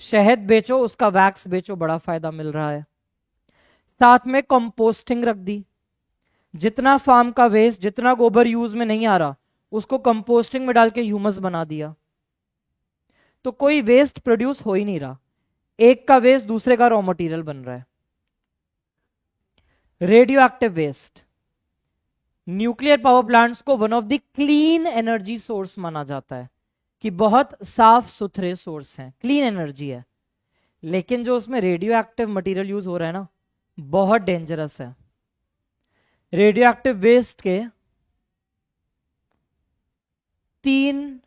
शहद बेचो, उसका वैक्स बेचो, बड़ा फायदा मिल रहा है। साथ में कंपोस्टिंग रख दी, जितना फार्म का वेस्ट, जितना गोबर यूज में नहीं आ रहा, उसको कंपोस्टिंग में डाल के ह्यूमस बना दिया, तो कोई वेस्ट प्रोड्यूस हो ही नहीं रहा। एक का वेस्ट दूसरे का रॉ मटेरियल बन रहा है। Radioactive waste, nuclear power plants को one of the clean energy source माना जाता है कि बहुत साफ सुथरे सोर्स हैं, क्लीन एनर्जी है। लेकिन जो उसमें रेडियो एक्टिव मटेरियल यूज हो रहा है ना, बहुत डेंजरस है। रेडियो एक्टिव वेस्ट के 3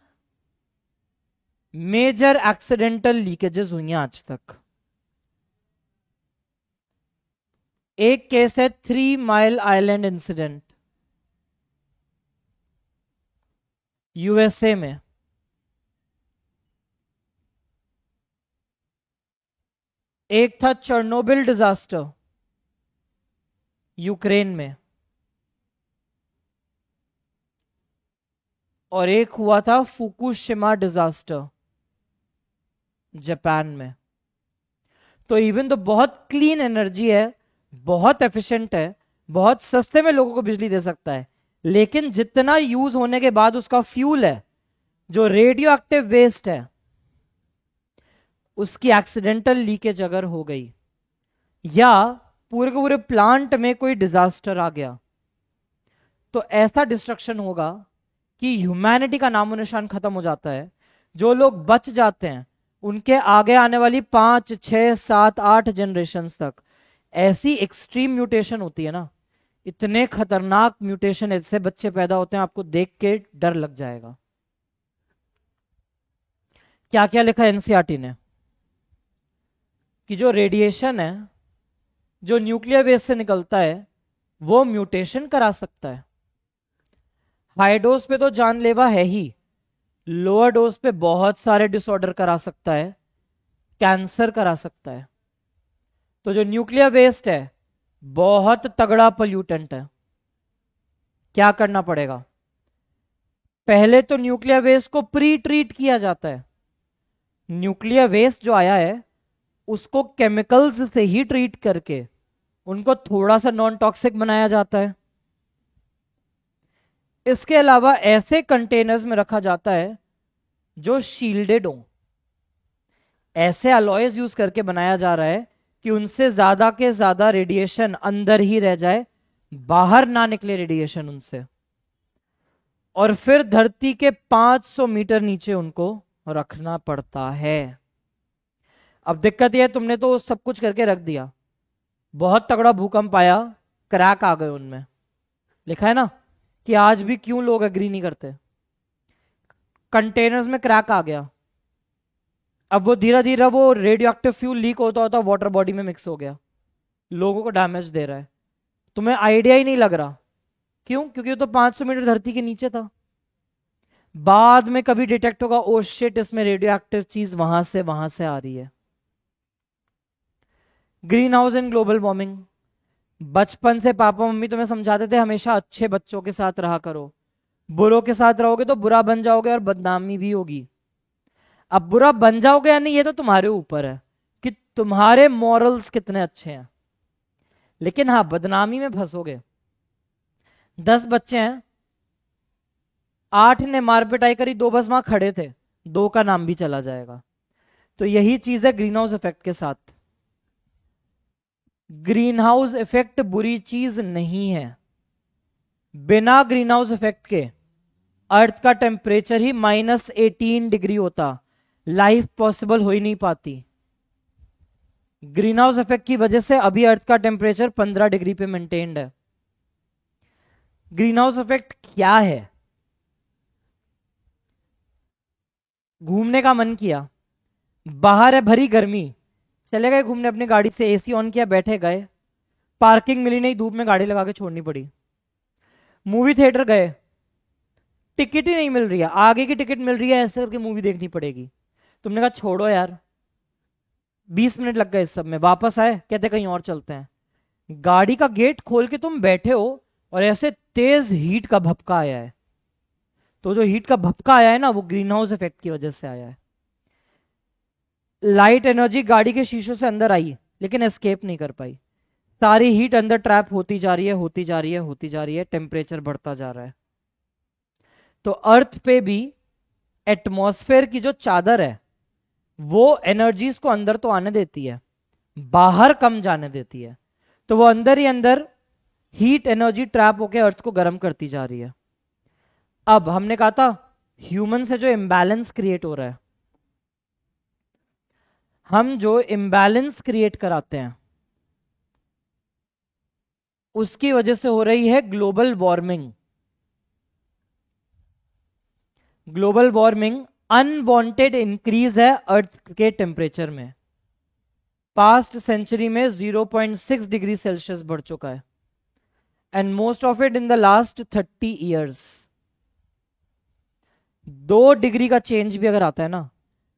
मेजर एक्सीडेंटल लीकेजेस हुई हैं आज तक। एक केस है 3 माइल आइलैंड इंसिडेंट, यूएसए में। एक था चर्नोबिल डिजास्टर, यूक्रेन में। और एक हुआ था फुकुशिमा डिजास्टर जापान में। तो इवन तो बहुत क्लीन एनर्जी है, बहुत एफिशिएंट है, बहुत सस्ते में लोगों को बिजली दे सकता है, लेकिन जितना यूज होने के बाद उसका फ्यूल है, जो रेडियो एक्टिव वेस्ट है, उसकी एक्सीडेंटल लीकेज अगर हो गई या पूरे के पूरे प्लांट में कोई डिजास्टर आ गया, तो ऐसा डिस्ट्रक्शन होगा कि ह्यूमैनिटी का नामो निशान खत्म हो जाता है। जो लोग बच जाते हैं उनके आगे आने वाली 5, 6, 7, 8 जनरेशन तक ऐसी एक्सट्रीम म्यूटेशन होती है ना, इतने खतरनाक म्यूटेशन ऐसे बच्चे पैदा होते हैं, आपको देख के डर लग जाएगा। क्या क्या लिखा एनसीईआरटी ने कि जो रेडिएशन है, जो न्यूक्लियर वेस्ट से निकलता है, वो म्यूटेशन करा सकता है। हाई डोज पे तो जानलेवा है ही, लोअर डोज पे बहुत सारे डिसऑर्डर करा सकता है, कैंसर करा सकता है। तो जो न्यूक्लियर वेस्ट है बहुत तगड़ा पोल्यूटेंट है। क्या करना पड़ेगा? पहले तो न्यूक्लियर वेस्ट को प्री ट्रीट किया जाता है। न्यूक्लियर वेस्ट जो आया है उसको केमिकल्स से ही ट्रीट करके उनको थोड़ा सा नॉन टॉक्सिक बनाया जाता है। इसके अलावा ऐसे कंटेनर्स में रखा जाता है जो शील्डेड हो। ऐसे अलॉयज यूज करके बनाया जा रहा है कि उनसे ज्यादा के ज्यादा रेडिएशन अंदर ही रह जाए, बाहर ना निकले रेडिएशन उनसे, और फिर धरती के 500 मीटर नीचे उनको रखना पड़ता है। अब दिक्कत यह है, तुमने तो सब कुछ करके रख दिया, बहुत तगड़ा भूकंप आया, क्रैक आ गए उनमें, लिखा है ना कि आज भी क्यों लोग एग्री नहीं करते। कंटेनर्स में क्रैक आ गया, अब वो धीरे धीरे वो रेडियो एक्टिव फ्यूल लीक होता होता वाटर बॉडी में मिक्स हो गया, लोगों को डैमेज दे रहा है। तुम्हें आइडिया ही नहीं लग रहा, क्यों? क्योंकि वो तो 500 मीटर धरती के नीचे था। बाद में कभी डिटेक्ट होगा, ओ शिट, इसमें रेडियो एक्टिव चीज वहां से आ रही है। Green house and global warming. बचपन से पापा मम्मी तुम्हें समझाते थे हमेशा अच्छे बच्चों के साथ रहा करो, बुरों के साथ रहोगे तो बुरा बन जाओगे और बदनामी भी होगी। अब बुरा बन जाओगे या नहीं ये तो तुम्हारे ऊपर है कि तुम्हारे मॉरल्स कितने अच्छे हैं, लेकिन हाँ बदनामी में फंसोगे। 10 बच्चे हैं, 8 ने मार पिटाई करी, 2 बस वहां खड़े थे, 2 का नाम भी चला जाएगा। तो यही चीज है ग्रीन हाउस इफेक्ट के साथ। ग्रीन हाउस इफेक्ट बुरी चीज नहीं है। बिना ग्रीन हाउस इफेक्ट के अर्थ का टेम्परेचर ही -18 डिग्री होता, लाइफ पॉसिबल हो ही नहीं पाती। ग्रीन हाउस इफेक्ट की वजह से अभी अर्थ का टेम्परेचर 15 डिग्री पे मेंटेन्ड है। ग्रीन हाउस इफेक्ट क्या है? घूमने का मन किया, बाहर है भरी गर्मी, चले गए घूमने अपनी गाड़ी से, एसी ऑन किया, बैठे गए, पार्किंग मिली नहीं, धूप में गाड़ी लगा के छोड़नी पड़ी। मूवी थिएटर गए, टिकट ही नहीं मिल रही है, आगे की टिकट मिल रही है, ऐसे करके मूवी देखनी पड़ेगी। तुमने कहा छोड़ो यार, 20 मिनट लग गए इस सब में, वापस आए, कहते कहीं और चलते हैं। गाड़ी का गेट खोल के तुम बैठे हो और ऐसे तेज हीट का भपका आया है। तो जो हीट का भपका आया है ना, वो ग्रीन हाउस इफेक्ट की वजह से आया है। लाइट एनर्जी गाड़ी के शीशों से अंदर आई लेकिन एस्केप नहीं कर पाई, सारी हीट अंदर ट्रैप होती जा रही है, होती जा रही है, होती जा रही है, टेम्परेचर बढ़ता जा रहा है। तो अर्थ पे भी एटमॉस्फेयर की जो चादर है वो एनर्जीज को अंदर तो आने देती है, बाहर कम जाने देती है। तो वो अंदर ही अंदर हीट एनर्जी ट्रैप होकर अर्थ को गर्म करती जा रही है। अब हमने कहा था ह्यूमन से जो इम्बैलेंस क्रिएट हो रहा है, हम जो इम्बैलेंस क्रिएट कराते हैं उसकी वजह से हो रही है global warming. Global warming unwanted increase है अर्थ के टेम्परेचर में। पास्ट सेंचुरी में 0.6 डिग्री सेल्सियस बढ़ चुका है, and most of it in the last 30 years. 2 degree का चेंज भी अगर आता है ना,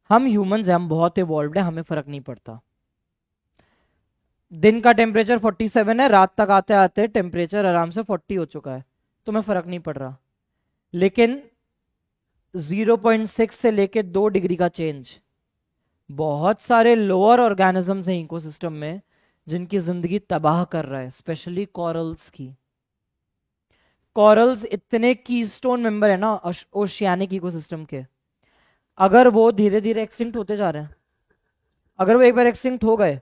हम ह्यूमंस हैं, हम बहुत इवॉल्व्ड हैं, हमें फर्क नहीं पड़ता। दिन का टेम्परेचर 47 है, रात तक आते आते टेम्परेचर आराम से 40 हो चुका है, तुम्हें फर्क नहीं पड़ रहा। लेकिन 0.6 से लेके 2 डिग्री का चेंज। बहुत सारे लोअर ऑर्गेनिजम्स हैं इकोसिस्टम में जिनकी जिंदगी तबाह कर रहा है, स्पेशली कॉरल्स की। कॉरल्स इतने कीस्टोन मेंबर है ना ओशियानिक इकोसिस्टम के, अगर वो धीरे धीरे एक्सटिंक्ट होते जा रहे हैं, अगर वो एक बार एक्सटिंक्ट हो गए,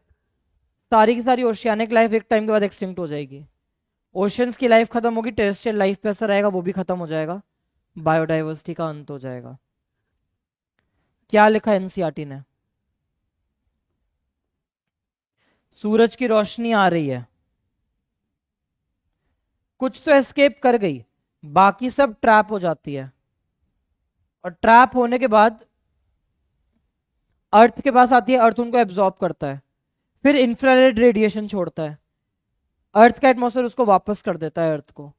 सारी की सारी ओशियानिक लाइफ एक टाइम के बाद एक्सटिंक्ट हो जाएगी। ओशंस की लाइफ खत्म होगी, टेरेस्ट्रियल लाइफ पे असर आएगा, वो भी खत्म हो जाएगा, बायोडाइवर्सिटी का अंत हो जाएगा। क्या लिखा एनसीईआरटी ने? सूरज की रोशनी आ रही है, कुछ तो एस्केप कर गई, बाकी सब ट्रैप हो जाती है, और ट्रैप होने के बाद अर्थ के पास आती है, अर्थ उनको एब्जॉर्ब करता है, फिर इंफ्रारेड रेडिएशन छोड़ता है, अर्थ का एटमॉस्फेयर उसको वापस कर देता है अर्थ को।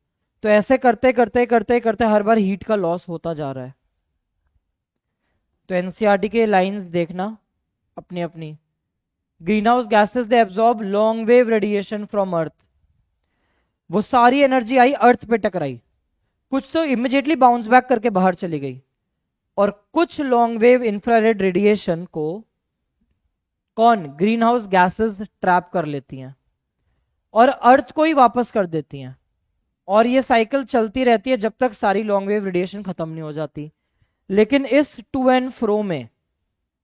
तो ऐसे करते करते करते करते हर बार हीट का लॉस होता जा रहा है। तो एनसीईआरटी के लाइंस देखना अपनी अपनी। Green house gases they absorb long wave radiation from earth. वो सारी एनर्जी आई अर्थ पे टकराई, कुछ तो इमिडिएटली बाउंस बैक करके बाहर चली गई, और कुछ लॉन्ग वेव इंफ्रारेड रेडिएशन को कौन, ग्रीन हाउस गैसेस ट्रैप कर लेती हैं और अर्थ को ही वापस कर देती हैं। और ये साइकिल चलती रहती है जब तक सारी लॉन्ग वेव रेडिएशन खत्म नहीं हो जाती। लेकिन इस टू एंड फ्रो में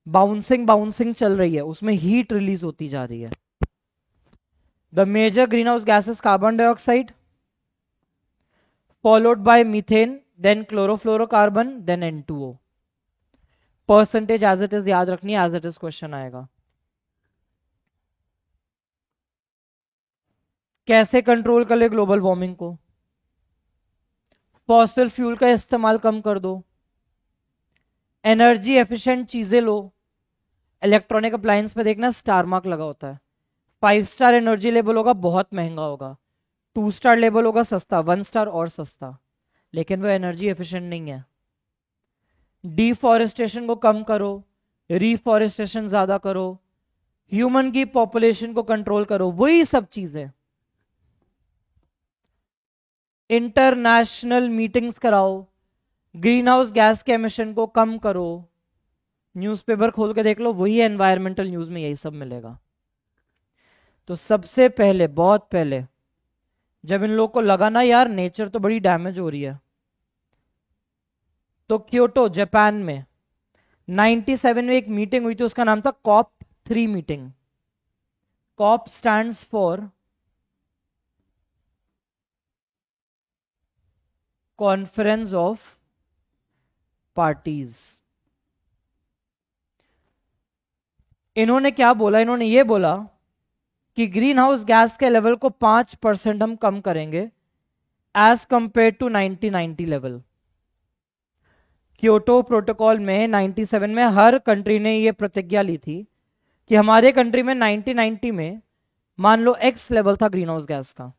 बाउंसिंग बाउंसिंग चल रही है, उसमें हीट रिलीज होती जा रही है। The major green house gases carbon dioxide, followed by methane, then chlorofluorocarbon, then N2O। Percentage as it is याद रखनी है, एज इट इज क्वेश्चन आएगा। कैसे कंट्रोल कर ले ग्लोबल वार्मिंग को? फॉसिल फ्यूल का इस्तेमाल कम कर दो, एनर्जी एफिशिएंट चीजें लो। इलेक्ट्रॉनिक अप्लायंस पे देखना स्टार मार्क लगा होता है। 5 स्टार एनर्जी लेवल होगा बहुत महंगा होगा, 2 स्टार लेवल होगा सस्ता, 1 स्टार और सस्ता, लेकिन वो एनर्जी एफिशिएंट नहीं है। डिफॉरेस्टेशन को कम करो, रिफॉरेस्टेशन ज्यादा करो, ह्यूमन की पॉपुलेशन को कंट्रोल करो, वही सब चीजें। इंटरनेशनल मीटिंग्स कराओ, ग्रीन हाउस गैस के एमिशन को कम करो। न्यूज़पेपर खोल के देख लो, वही एनवायरमेंटल न्यूज में यही सब मिलेगा। तो सबसे पहले, बहुत पहले, जब इन लोगों को लगा ना यार नेचर तो बड़ी डैमेज हो रही है, तो क्योटो जापान में 97 में एक मीटिंग हुई थी, उसका नाम था COP3 meeting. COP stands for conference of parties. इन्होंने क्या बोला? इन्होंने ये बोला कि ग्रीन हाउस गैस के लेवल को 5% हम कम करेंगे as compare to 1990 level. Kyoto protocol में 97 में हर कंट्री ने ये प्रतिज्ञा ली थी कि हमारे कंट्री में 1990 में मान लो X लेवल था ग्रीन हाउस गैस का,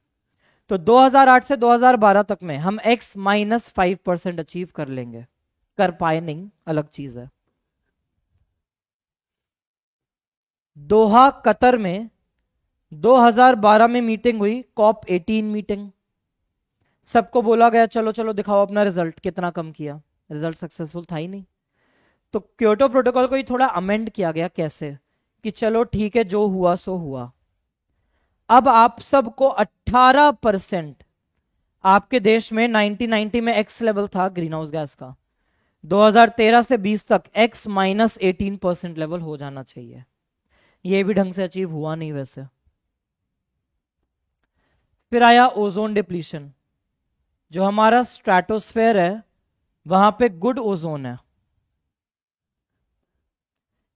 तो 2008 से 2012 तक में हम X-5% अचीव कर लेंगे। कर पाए नहीं अलग चीज है। दोहा कतर में 2012 में मीटिंग हुई, COP18 मीटिंग। सबको बोला गया चलो चलो दिखाओ अपना रिजल्ट, कितना कम किया, रिजल्ट सक्सेसफुल था ही नहीं। तो क्योटो प्रोटोकॉल को ही थोड़ा अमेंड किया गया, कैसे कि चलो ठीक है जो हुआ सो हुआ, अब आप सबको 18%, आपके देश में 1990 में X लेवल था ग्रीन हाउस गैस का, 2013 से 20 तक X-18% लेवल हो जाना चाहिए। ये भी ढंग से अचीव हुआ नहीं वैसे। फिर आया ओजोन डिप्लीशन। जो हमारा स्ट्रेटोस्फेयर है वहां पे गुड ओजोन है।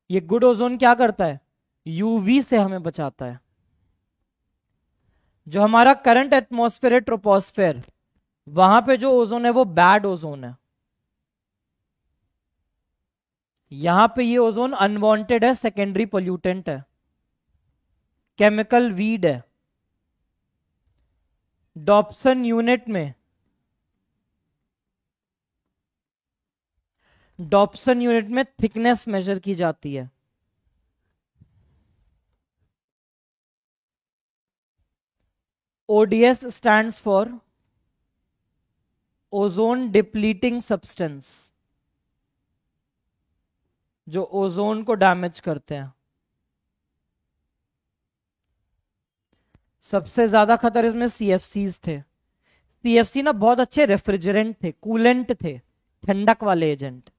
ये गुड ओजोन क्या करता है? यूवी से हमें बचाता है। जो हमारा करंट एटमॉस्फेयर है ट्रोपोस्फेयर, वहां पे जो ओजोन है वो बैड ओजोन है। यहां पे ये ओजोन अनवांटेड है, सेकेंडरी पोल्यूटेंट है, केमिकल वीड है। डॉप्सन यूनिट में, डॉप्सन यूनिट में थिकनेस मेजर की जाती है। ODS stands for ozone depleting substance. जो ओजोन को डैमेज करते हैं। सबसे ज्यादा खतर इसमें सीएफसीज थे। सीएफसी ना बहुत अच्छे रेफ्रिजरेंट थे, कूलेंट थे, ठंडक वाले एजेंट।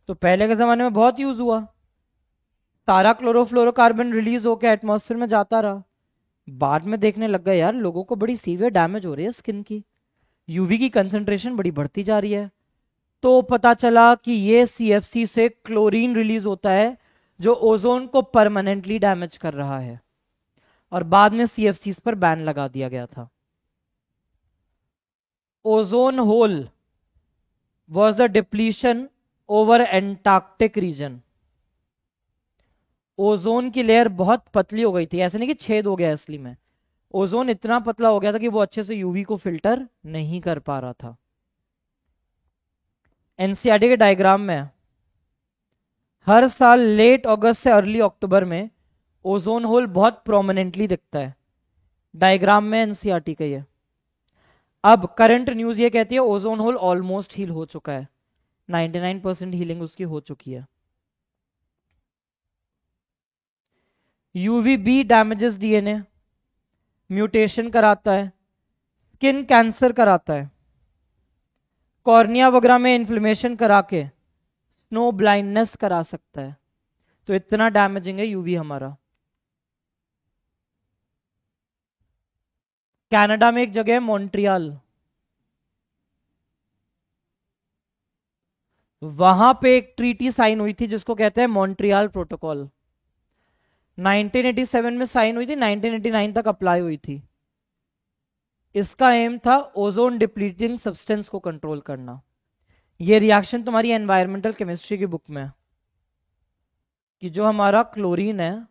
तो पहले के जमाने में बहुत यूज हुआ, सारा क्लोरोफ्लोरोकार्बन रिलीज होकर एटमॉस्फेयर में जाता रहा। बाद में देखने लग गए यार लोगों को बड़ी सीवियर डैमेज हो रही है स्किन की, यूवी की कंसंट्रेशन बड़ी बढ़ती जा रही है। तो पता चला कि ये सीएफसी से क्लोरीन रिलीज होता है जो ओजोन को परमानेंटली डैमेज कर रहा है, और बाद में सीएफसी पर बैन लगा दिया गया था। Ozone hole was the depletion over Antarctic region. Ozone की लेयर बहुत पतली हो गई थी, ऐसे नहीं कि छेद हो गया, असली में ओजोन इतना पतला हो गया था कि वो अच्छे से यूवी को फिल्टर नहीं कर पा रहा था। एनसीईआरटी के डायग्राम में हर साल लेट अगस्त से अर्ली अक्टूबर में ओजोन होल बहुत प्रोमिनेंटली दिखता है, डायग्राम में एनसीईआरटी का ये। अब करंट न्यूज ये कहती है ओजोन होल ऑलमोस्ट हील हो चुका है, 99% हीलिंग उसकी हो चुकी है। यूवीबी डैमेजेस डीएनए, म्यूटेशन कराता है, स्किन कैंसर कराता है, कॉर्निया वगैरह में इन्फ्लेमेशन करा के स्नो ब्लाइंडनेस करा सकता है। तो इतना डैमेजिंग है यूवी हमारा। कनाडा में एक जगह है मॉन्ट्रियल, वहां पे एक ट्रीटी साइन हुई थी जिसको कहते हैं मॉन्ट्रियल प्रोटोकॉल। 1987 में साइन हुई थी, 1989 तक अप्लाई हुई थी। इसका एम था ओजोन डिप्लीटिंग सब्सटेंस को कंट्रोल करना। ये रिएक्शन तुम्हारी एनवायरमेंटल केमिस्ट्री की बुक में है कि जो हमारा क्लोरीन है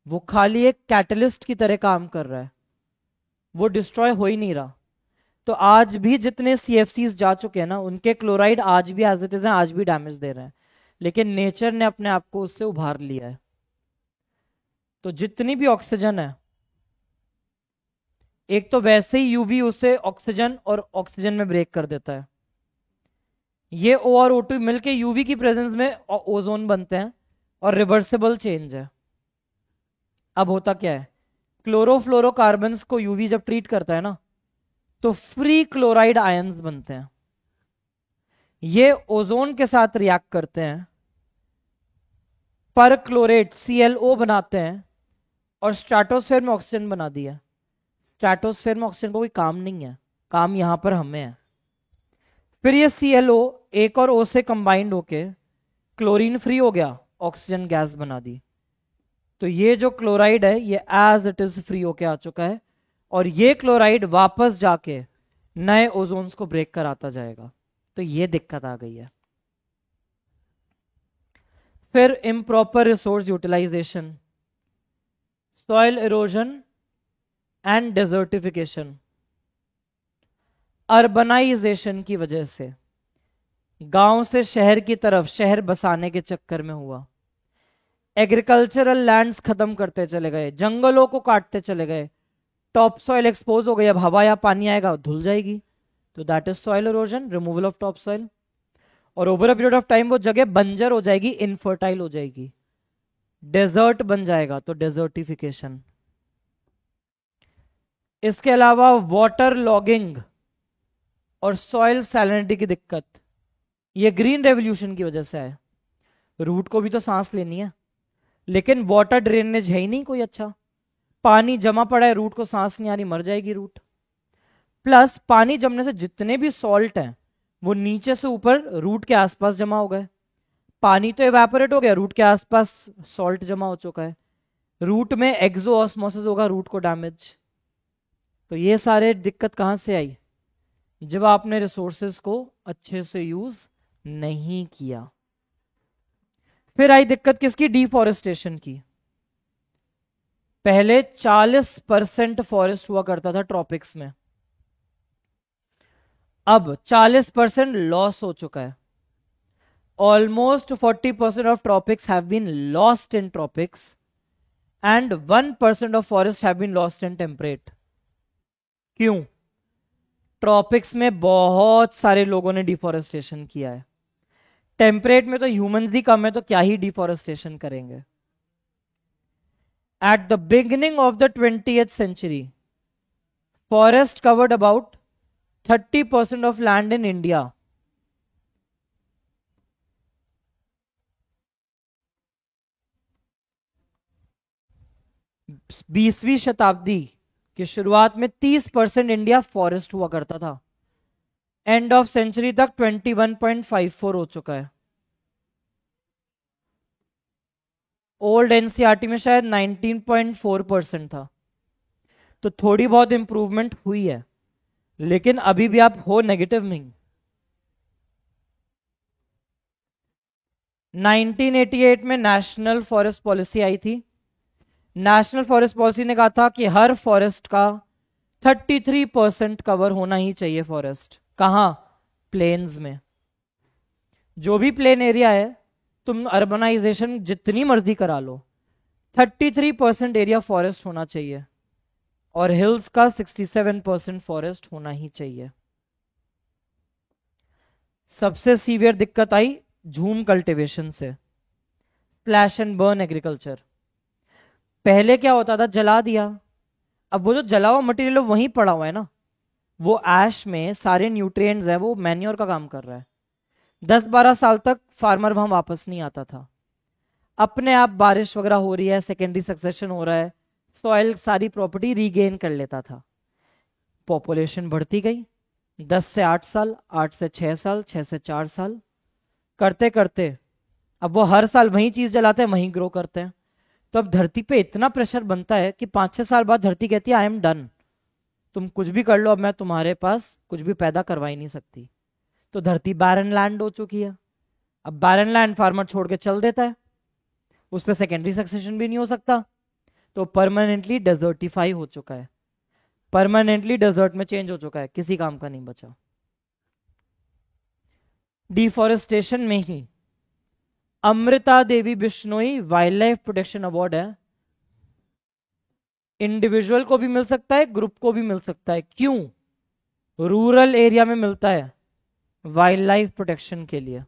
वो खाली एक कैटलिस्ट की तरह काम कर रहा है, वो डिस्ट्रॉय हो ही नहीं रहा। तो आज भी जितने सीएफसीज जा चुके हैं ना, उनके क्लोराइड आज भी एज इट इज हैं, आज भी डैमेज दे रहे हैं, लेकिन नेचर ने अपने आप को उससे उभार लिया है। तो जितनी भी ऑक्सीजन है, एक तो वैसे ही यूवी उसे ऑक्सीजन और ऑक्सीजन में ब्रेक कर देता है, ये O और O2 मिलके यूवी की प्रेजेंस में ओजोन बनते हैं, और रिवर्सिबल चेंज है। अब होता क्या है, क्लोरोफ्लोरोकार्बन्स को यूवी जब ट्रीट करता है ना, तो फ्री क्लोराइड आयंस बनते हैं, ये ओजोन के साथ रिएक्ट करते हैं, पर क्लोरेट ClO बनाते हैं, और स्ट्रेटोस्फेयर में ऑक्सीजन बना दिया। स्ट्रेटोस्फेयर में ऑक्सीजन को कोई काम नहीं है, काम यहां पर हमें है। फिर ये ClO एक और O से कंबाइंड होके क्लोरीन फ्री हो गया, ऑक्सीजन गैस बना दी। तो ये जो क्लोराइड है ये एज इट इज फ्री होके आ चुका है, और ये क्लोराइड वापस जाके नए ओजोन्स को ब्रेक कराता जाएगा। तो ये दिक्कत आ गई है। फिर improper resource utilisation, soil erosion and desertification. Urbanisation की वजह से गांव से शहर की तरफ शहर बसाने के चक्कर में हुआ, एग्रीकल्चरल लैंड्स खत्म करते चले गए, जंगलों को काटते चले गए, टॉप सॉइल एक्सपोज हो गई, अब हवा या पानी आएगा धुल जाएगी। तो that is soil erosion, removal of top soil. और over a period of time वो जगह बंजर हो जाएगी, इनफर्टाइल हो जाएगी, डेजर्ट बन जाएगा, तो डेजर्टिफिकेशन। इसके अलावा वाटर लॉगिंग और सॉइल सैलिनिटी की दिक्कत, ये ग्रीन रेवोल्यूशन की वजह से है। रूट को भी तो सांस लेनी है, लेकिन वाटर ड्रेनेज है ही नहीं कोई अच्छा, पानी जमा पड़ा है, रूट को सांस नहीं आ रही, मर जाएगी रूट। प्लस पानी जमने से जितने भी सॉल्ट हैं वो नीचे से ऊपर रूट के आसपास जमा हो गए, पानी तो एवेपोरेट हो गया, रूट के आसपास सॉल्ट जमा हो चुका है, रूट में एक्सो ऑस्मोसिस होगा, रूट को डैमेज। तो ये सारे दिक्कत कहां से आई, जब आपने रिसोर्सेज को अच्छे से यूज नहीं किया। फिर आई दिक्कत किसकी, डिफॉरेस्टेशन की। पहले 40% फॉरेस्ट हुआ करता था ट्रॉपिक्स में, अब 40% लॉस हो चुका है। Almost 40% of tropics have been lost in tropics and 1% of forest have been lost in temperate. क्यों? ट्रॉपिक्स में बहुत सारे लोगों ने डिफॉरेस्टेशन किया है, टेम्परेट में तो ह्यूमंस ही कम है, तो क्या ही डिफॉरेस्टेशन करेंगे। At the beginning of the 20th century, forest covered about 30% of land in India. बीसवीं शताब्दी की शुरुआत में 30% इंडिया फॉरेस्ट हुआ करता था। एंड ऑफ सेंचुरी तक 21.54 हो चुका है। ओल्ड एनसीईआरटी में शायद 19.4% था। तो थोड़ी बहुत इंप्रूवमेंट हुई है, लेकिन अभी भी आप हो नेगेटिव में। 1988 में नेशनल फॉरेस्ट पॉलिसी आई थी। नेशनल फॉरेस्ट पॉलिसी ने कहा था कि हर फॉरेस्ट का 33% कवर होना ही चाहिए। फॉरेस्ट कहां? प्लेन्स में। जो भी प्लेन एरिया है, तुम अर्बनाइजेशन जितनी मर्जी करा लो, 33% एरिया फॉरेस्ट होना चाहिए, और हिल्स का 67% फॉरेस्ट होना ही चाहिए। सबसे सीवियर दिक्कत आई झूम कल्टीवेशन से, स्लैश एंड बर्न एग्रीकल्चर। पहले क्या होता था, जला दिया, अब वो जो जला हुआ मटेरियल वहीं पड़ा हुआ है ना, वो ऐश में सारे न्यूट्रिएंट्स है, वो मैन्योर का काम कर रहा है। 10-12 साल तक फार्मर वहां वापस नहीं आता था। अपने आप बारिश वगैरह हो रही है, सेकेंडरी सक्सेशन हो रहा है, सॉइल सारी प्रॉपर्टी रीगेन कर लेता था। पॉपुलेशन बढ़ती गई, 10 से 8 साल, 8 से 6 साल, 6 से 4 साल करते करते अब वो हर साल वही चीज जलाते हैं, वहीं ग्रो करते हैं। तो अब धरती पे इतना प्रेशर बनता है कि 5-6 साल बाद धरती कहती है आई एम डन, तुम कुछ भी कर लो, अब मैं तुम्हारे पास कुछ भी पैदा करवा ही नहीं सकती। तो धरती बैरन लैंड हो चुकी है। अब बैरन लैंड फार्मर छोड़ के चल देता है, उस पर सेकेंडरी सक्सेशन भी नहीं हो सकता, तो परमानेंटली डेजर्टिफाई हो चुका है, परमानेंटली डेजर्ट में चेंज हो चुका है, किसी काम का नहीं बचा। डिफॉरेस्टेशन में ही Amrita Devi Bishnoi wildlife protection award है। इंडिविजुअल को भी मिल सकता है, ग्रुप को भी मिल सकता है। क्यों? रूरल एरिया में मिलता है वाइल्ड लाइफ प्रोटेक्शन के लिए।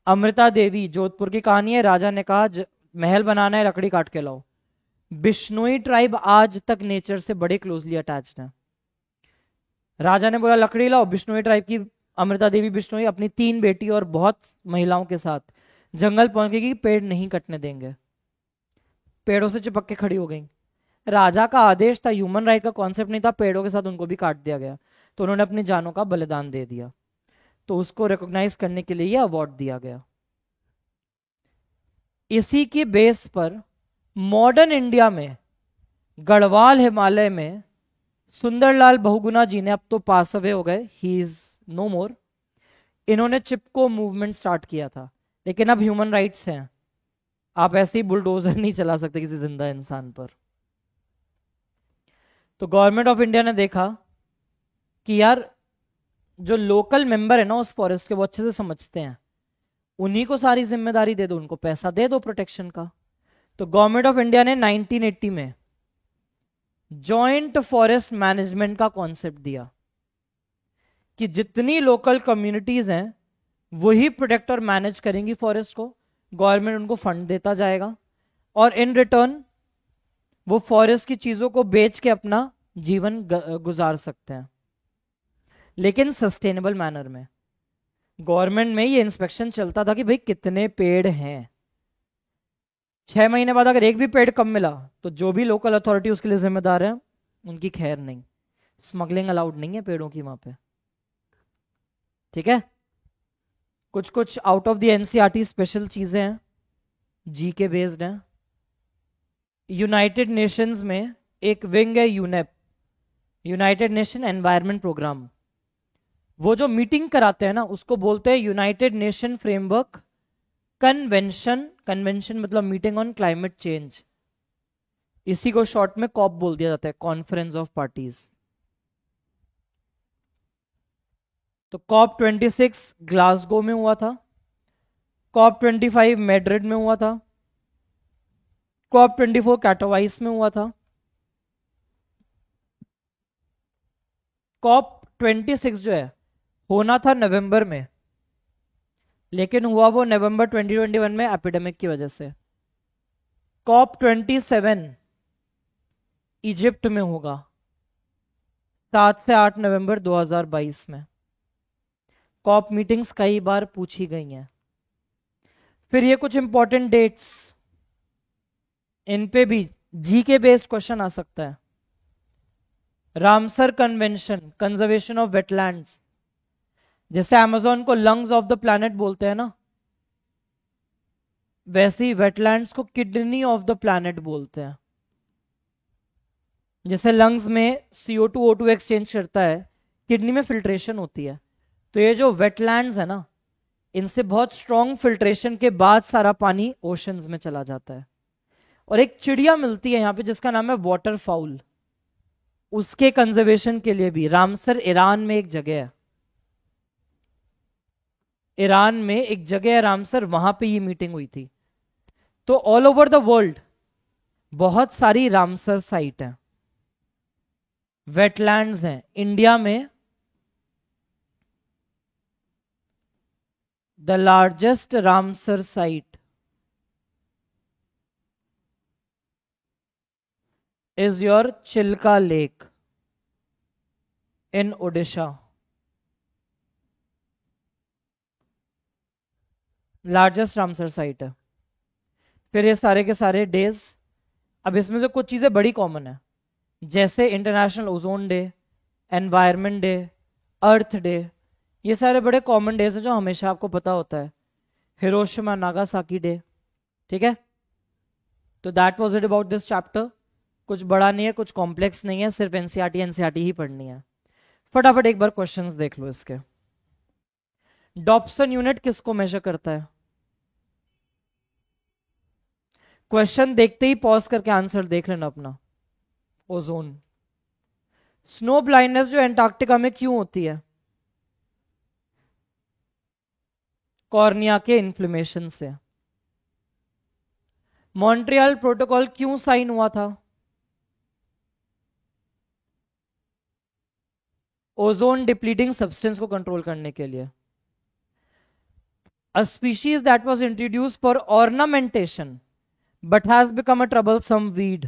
अमृता देवी, जोधपुर की कहानी है। राजा ने कहा महल बनाना है, लकड़ी काट के लाओ। बिश्नोई ट्राइब आज तक नेचर से बड़े क्लोजली अटैच्ड है। राजा ने बोला लकड़ी लाओ, बिश्नोई ट्राइब की अमृता देवी बिश्नोई अपनी 3 बेटी और बहुत महिलाओं के साथ जंगल पहुंच गई कि पेड़ नहीं कटने देंगे। पेड़ों से चिपक के खड़ी हो गई। राजा का आदेश था, ह्यूमन राइट का कॉन्सेप्ट नहीं था, पेड़ों के साथ उनको भी काट दिया गया, तो उन्होंने अपनी जानों का बलिदान दे दिया। तो उसको रिकॉग्नाइज करने के लिए यह अवार्ड दिया गया। इसी की बेस पर मॉडर्न इंडिया में गढ़वाल हिमालय में सुंदरलाल बहुगुणा जी ने, अब तो पास अवे हो गए, ही इज नो मोर, इन्होंने चिपको मूवमेंट स्टार्ट किया था। लेकिन अब ह्यूमन राइट्स हैं, आप ऐसे ही बुलडोजर नहीं चला सकते किसी जिंदा इंसान पर। तो गवर्नमेंट ऑफ इंडिया ने देखा कि यार जो लोकल मेंबर है ना उस फॉरेस्ट के, वो अच्छे से समझते हैं, उन्हीं को सारी जिम्मेदारी दे दो, उनको पैसा दे दो प्रोटेक्शन का। तो गवर्नमेंट ऑफ इंडिया ने 1980 में जॉइंट फॉरेस्ट मैनेजमेंट का कॉन्सेप्ट दिया कि जितनी लोकल कम्युनिटीज हैं वही प्रोटेक्ट और मैनेज करेंगी फॉरेस्ट को, गवर्नमेंट उनको फंड देता जाएगा, और इन रिटर्न वो फॉरेस्ट की चीजों को बेच के अपना जीवन गुजार सकते हैं, लेकिन सस्टेनेबल मैनर में। गवर्नमेंट में ये इंस्पेक्शन चलता था कि भाई कितने पेड़ हैं। 6 महीने बाद अगर एक भी पेड़ कम मिला तो जो भी लोकल अथॉरिटी उसके लिए जिम्मेदार है, उनकी खैर नहीं। स्मगलिंग अलाउड नहीं है पेड़ों की वहां पे, ठीक है। कुछ कुछ out of the NCERT special चीजें हैं, जी के बेस्ड हैं। यूनाइटेड नेशंस में एक विंग है UNEP, United Nation environment programme. वो जो मीटिंग कराते हैं ना उसको बोलते हैं United Nation framework convention. Convention मतलब मीटिंग ऑन क्लाइमेट चेंज, इसी को शॉर्ट में कॉप बोल दिया जाता है, कॉन्फ्रेंस ऑफ पार्टीज। तो कॉप 26 ग्लासगो में हुआ था, कॉप 25 मैड्रिड में हुआ था, कॉप 24 कैटोवाइस में हुआ था, कॉप 26 जो है होना था नवंबर में, लेकिन हुआ वो नवंबर 2021 में एपिडेमिक की वजह से। COP27 इजिप्ट में होगा 7 से 8 नवंबर 2022 में। कॉप मीटिंग्स कई बार पूछी गई हैं। फिर ये कुछ इंपॉर्टेंट डेट्स, इन पे भी जी के बेस्ड क्वेश्चन आ सकता है। Ramsar convention, conservation of wetlands, जैसे अमेजोन को लंग्स ऑफ द प्लैनेट बोलते हैं ना, वैसे ही वेटलैंड्स को किडनी ऑफ द प्लैनेट बोलते हैं। जैसे लंग्स में CO2 O2 एक्सचेंज करता है, किडनी में फिल्ट्रेशन होती है, तो ये जो वेटलैंड्स है ना, इनसे बहुत स्ट्रॉन्ग फिल्ट्रेशन के बाद सारा पानी ओशंस में चला जाता है। और एक चिड़िया मिलती है यहाँ पे जिसका नाम है वाटर फाउल, उसके कंजर्वेशन के लिए भी रामसर ईरान में एक जगह है, ईरान में एक जगह है रामसर, वहां पे ये मीटिंग हुई थी। तो ऑल ओवर द वर्ल्ड बहुत सारी रामसर साइट हैं, वेटलैंड्स हैं। इंडिया में the largest Ramsar site is your Chilka Lake in Odisha. Largest Ramsar site है। फिर ये सारे के सारे डेज, अब इसमें से कुछ चीजें बड़ी कॉमन है, जैसे international ozone day, environment day, earth day, ये सारे बड़े कॉमन डेज हैं जो हमेशा आपको पता होता है। हिरोशिमा नागासाकी डे, ठीक है। तो that was it about this chapter. कुछ बड़ा नहीं है, कुछ कॉम्प्लेक्स नहीं है, सिर्फ एनसीईआरटी ही पढ़नी है। फटाफट एक बार क्वेश्चंस देख लो इसके। डॉप्सन यूनिट किसको मेजर करता है? क्वेश्चन देखते ही पॉज करके आंसर देख लेना अपना। ओजोन। स्नो ब्लाइंडनेस जो एंटार्क्टिका में क्यों होती है? कॉर्निया के इन्फ्लेमेशन से। मॉन्ट्रियल प्रोटोकॉल क्यों साइन हुआ था? ओजोन डिप्लीटिंग सब्सटेंस को कंट्रोल करने के लिए। A species that was introduced for ornamentation but has become a troublesome weed.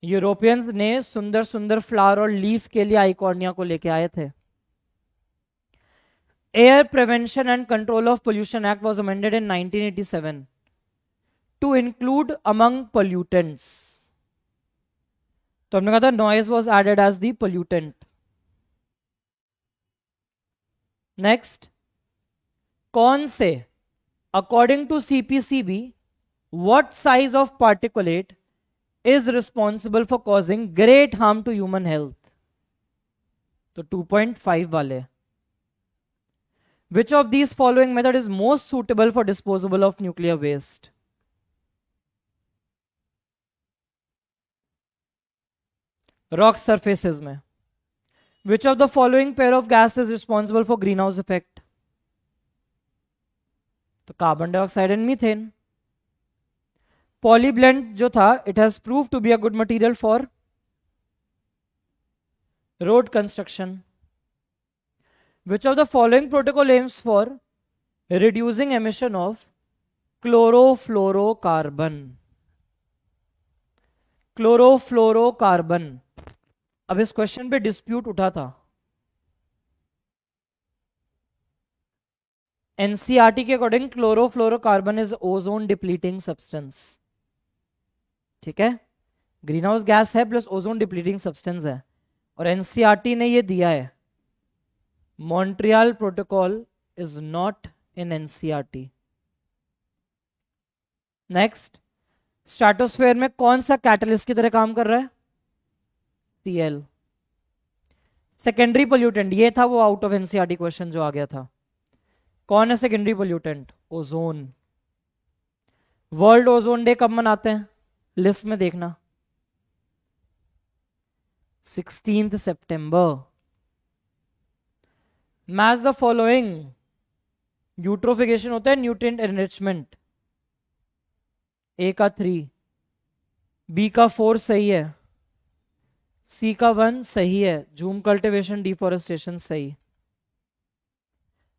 Europeans ने सुंदर सुंदर फ्लावर और लीफ के लिए आइकॉर्निया को लेके आए थे। Air prevention and control of pollution act was amended in 1987 to include among pollutants. तो हमने कहा था noise was added as the pollutant. Next, कौन से, according to CPCB, what size of particulate is responsible for causing great harm to human health? तो 2.5 वाले। Which of these following method is most suitable for disposable of nuclear waste? Rock surfaces में। Which of the following pair of gas is responsible for greenhouse effect? तो carbon dioxide and methane. Polyblend जो था, it has prove to be a good material for road construction. Which of the following protocol aims for reducing emission of chlorofluorocarbon? Chlorofluorocarbon. अब इस question पे dispute उठा था। NCERT के according chlorofluorocarbon is ozone depleting substance, ठीक है। Green house gas है plus ozone depleting substance है, और एनसीईआरटी ने ये दिया है। Montreal protocol is not in NCERT. Next, stratosphere में कौन सा कैटलिस्ट की तरह काम कर रहा है? Cl। सेकेंडरी पोल्यूटेंट, ये था वो आउट ऑफ एनसीईआरटी क्वेश्चन जो आ गया था। कौन है secondary pollutant? Ozone. World ozone day कब मनाते हैं? लिस्ट में देखना, 16 सितंबर। Match the following. यूट्रोफिकेशन होता है न्यूट्रिएंट एनरिचमेंट। ए का 3, बी का 4 सही है, सी का 1 सही है, जूम कल्टिवेशन डिफॉरेस्टेशन सही।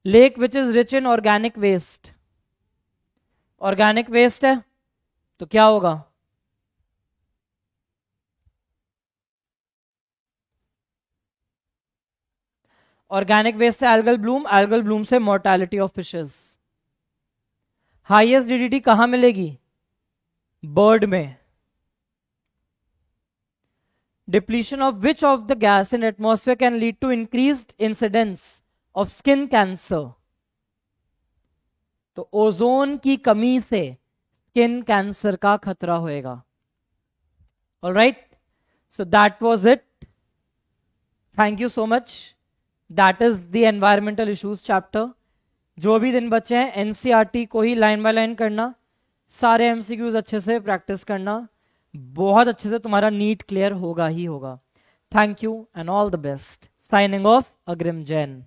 Lake which is rich in organic waste, organic waste है तो क्या होगा? ऑर्गेनिक वेस्ट से एल्गल ब्लूम से mortality of fishes. Highest DDT कहां मिलेगी? बर्ड में। Depletion of which of the gas in atmosphere can lead to increased incidence of skin cancer? तो ओजोन की कमी से स्किन कैंसर का खतरा होएगा। Alright, so that was it. Thank you so much. That is the environmental issues chapter. जो भी दिन बचे हैं एनसीईआरटी को ही लाइन बाय लाइन करना, सारे एमसीक्यूज अच्छे से प्रैक्टिस करना, बहुत अच्छे से तुम्हारा नीट क्लियर होगा ही होगा। Thank you and all the best. Signing off, अग्रिम जैन।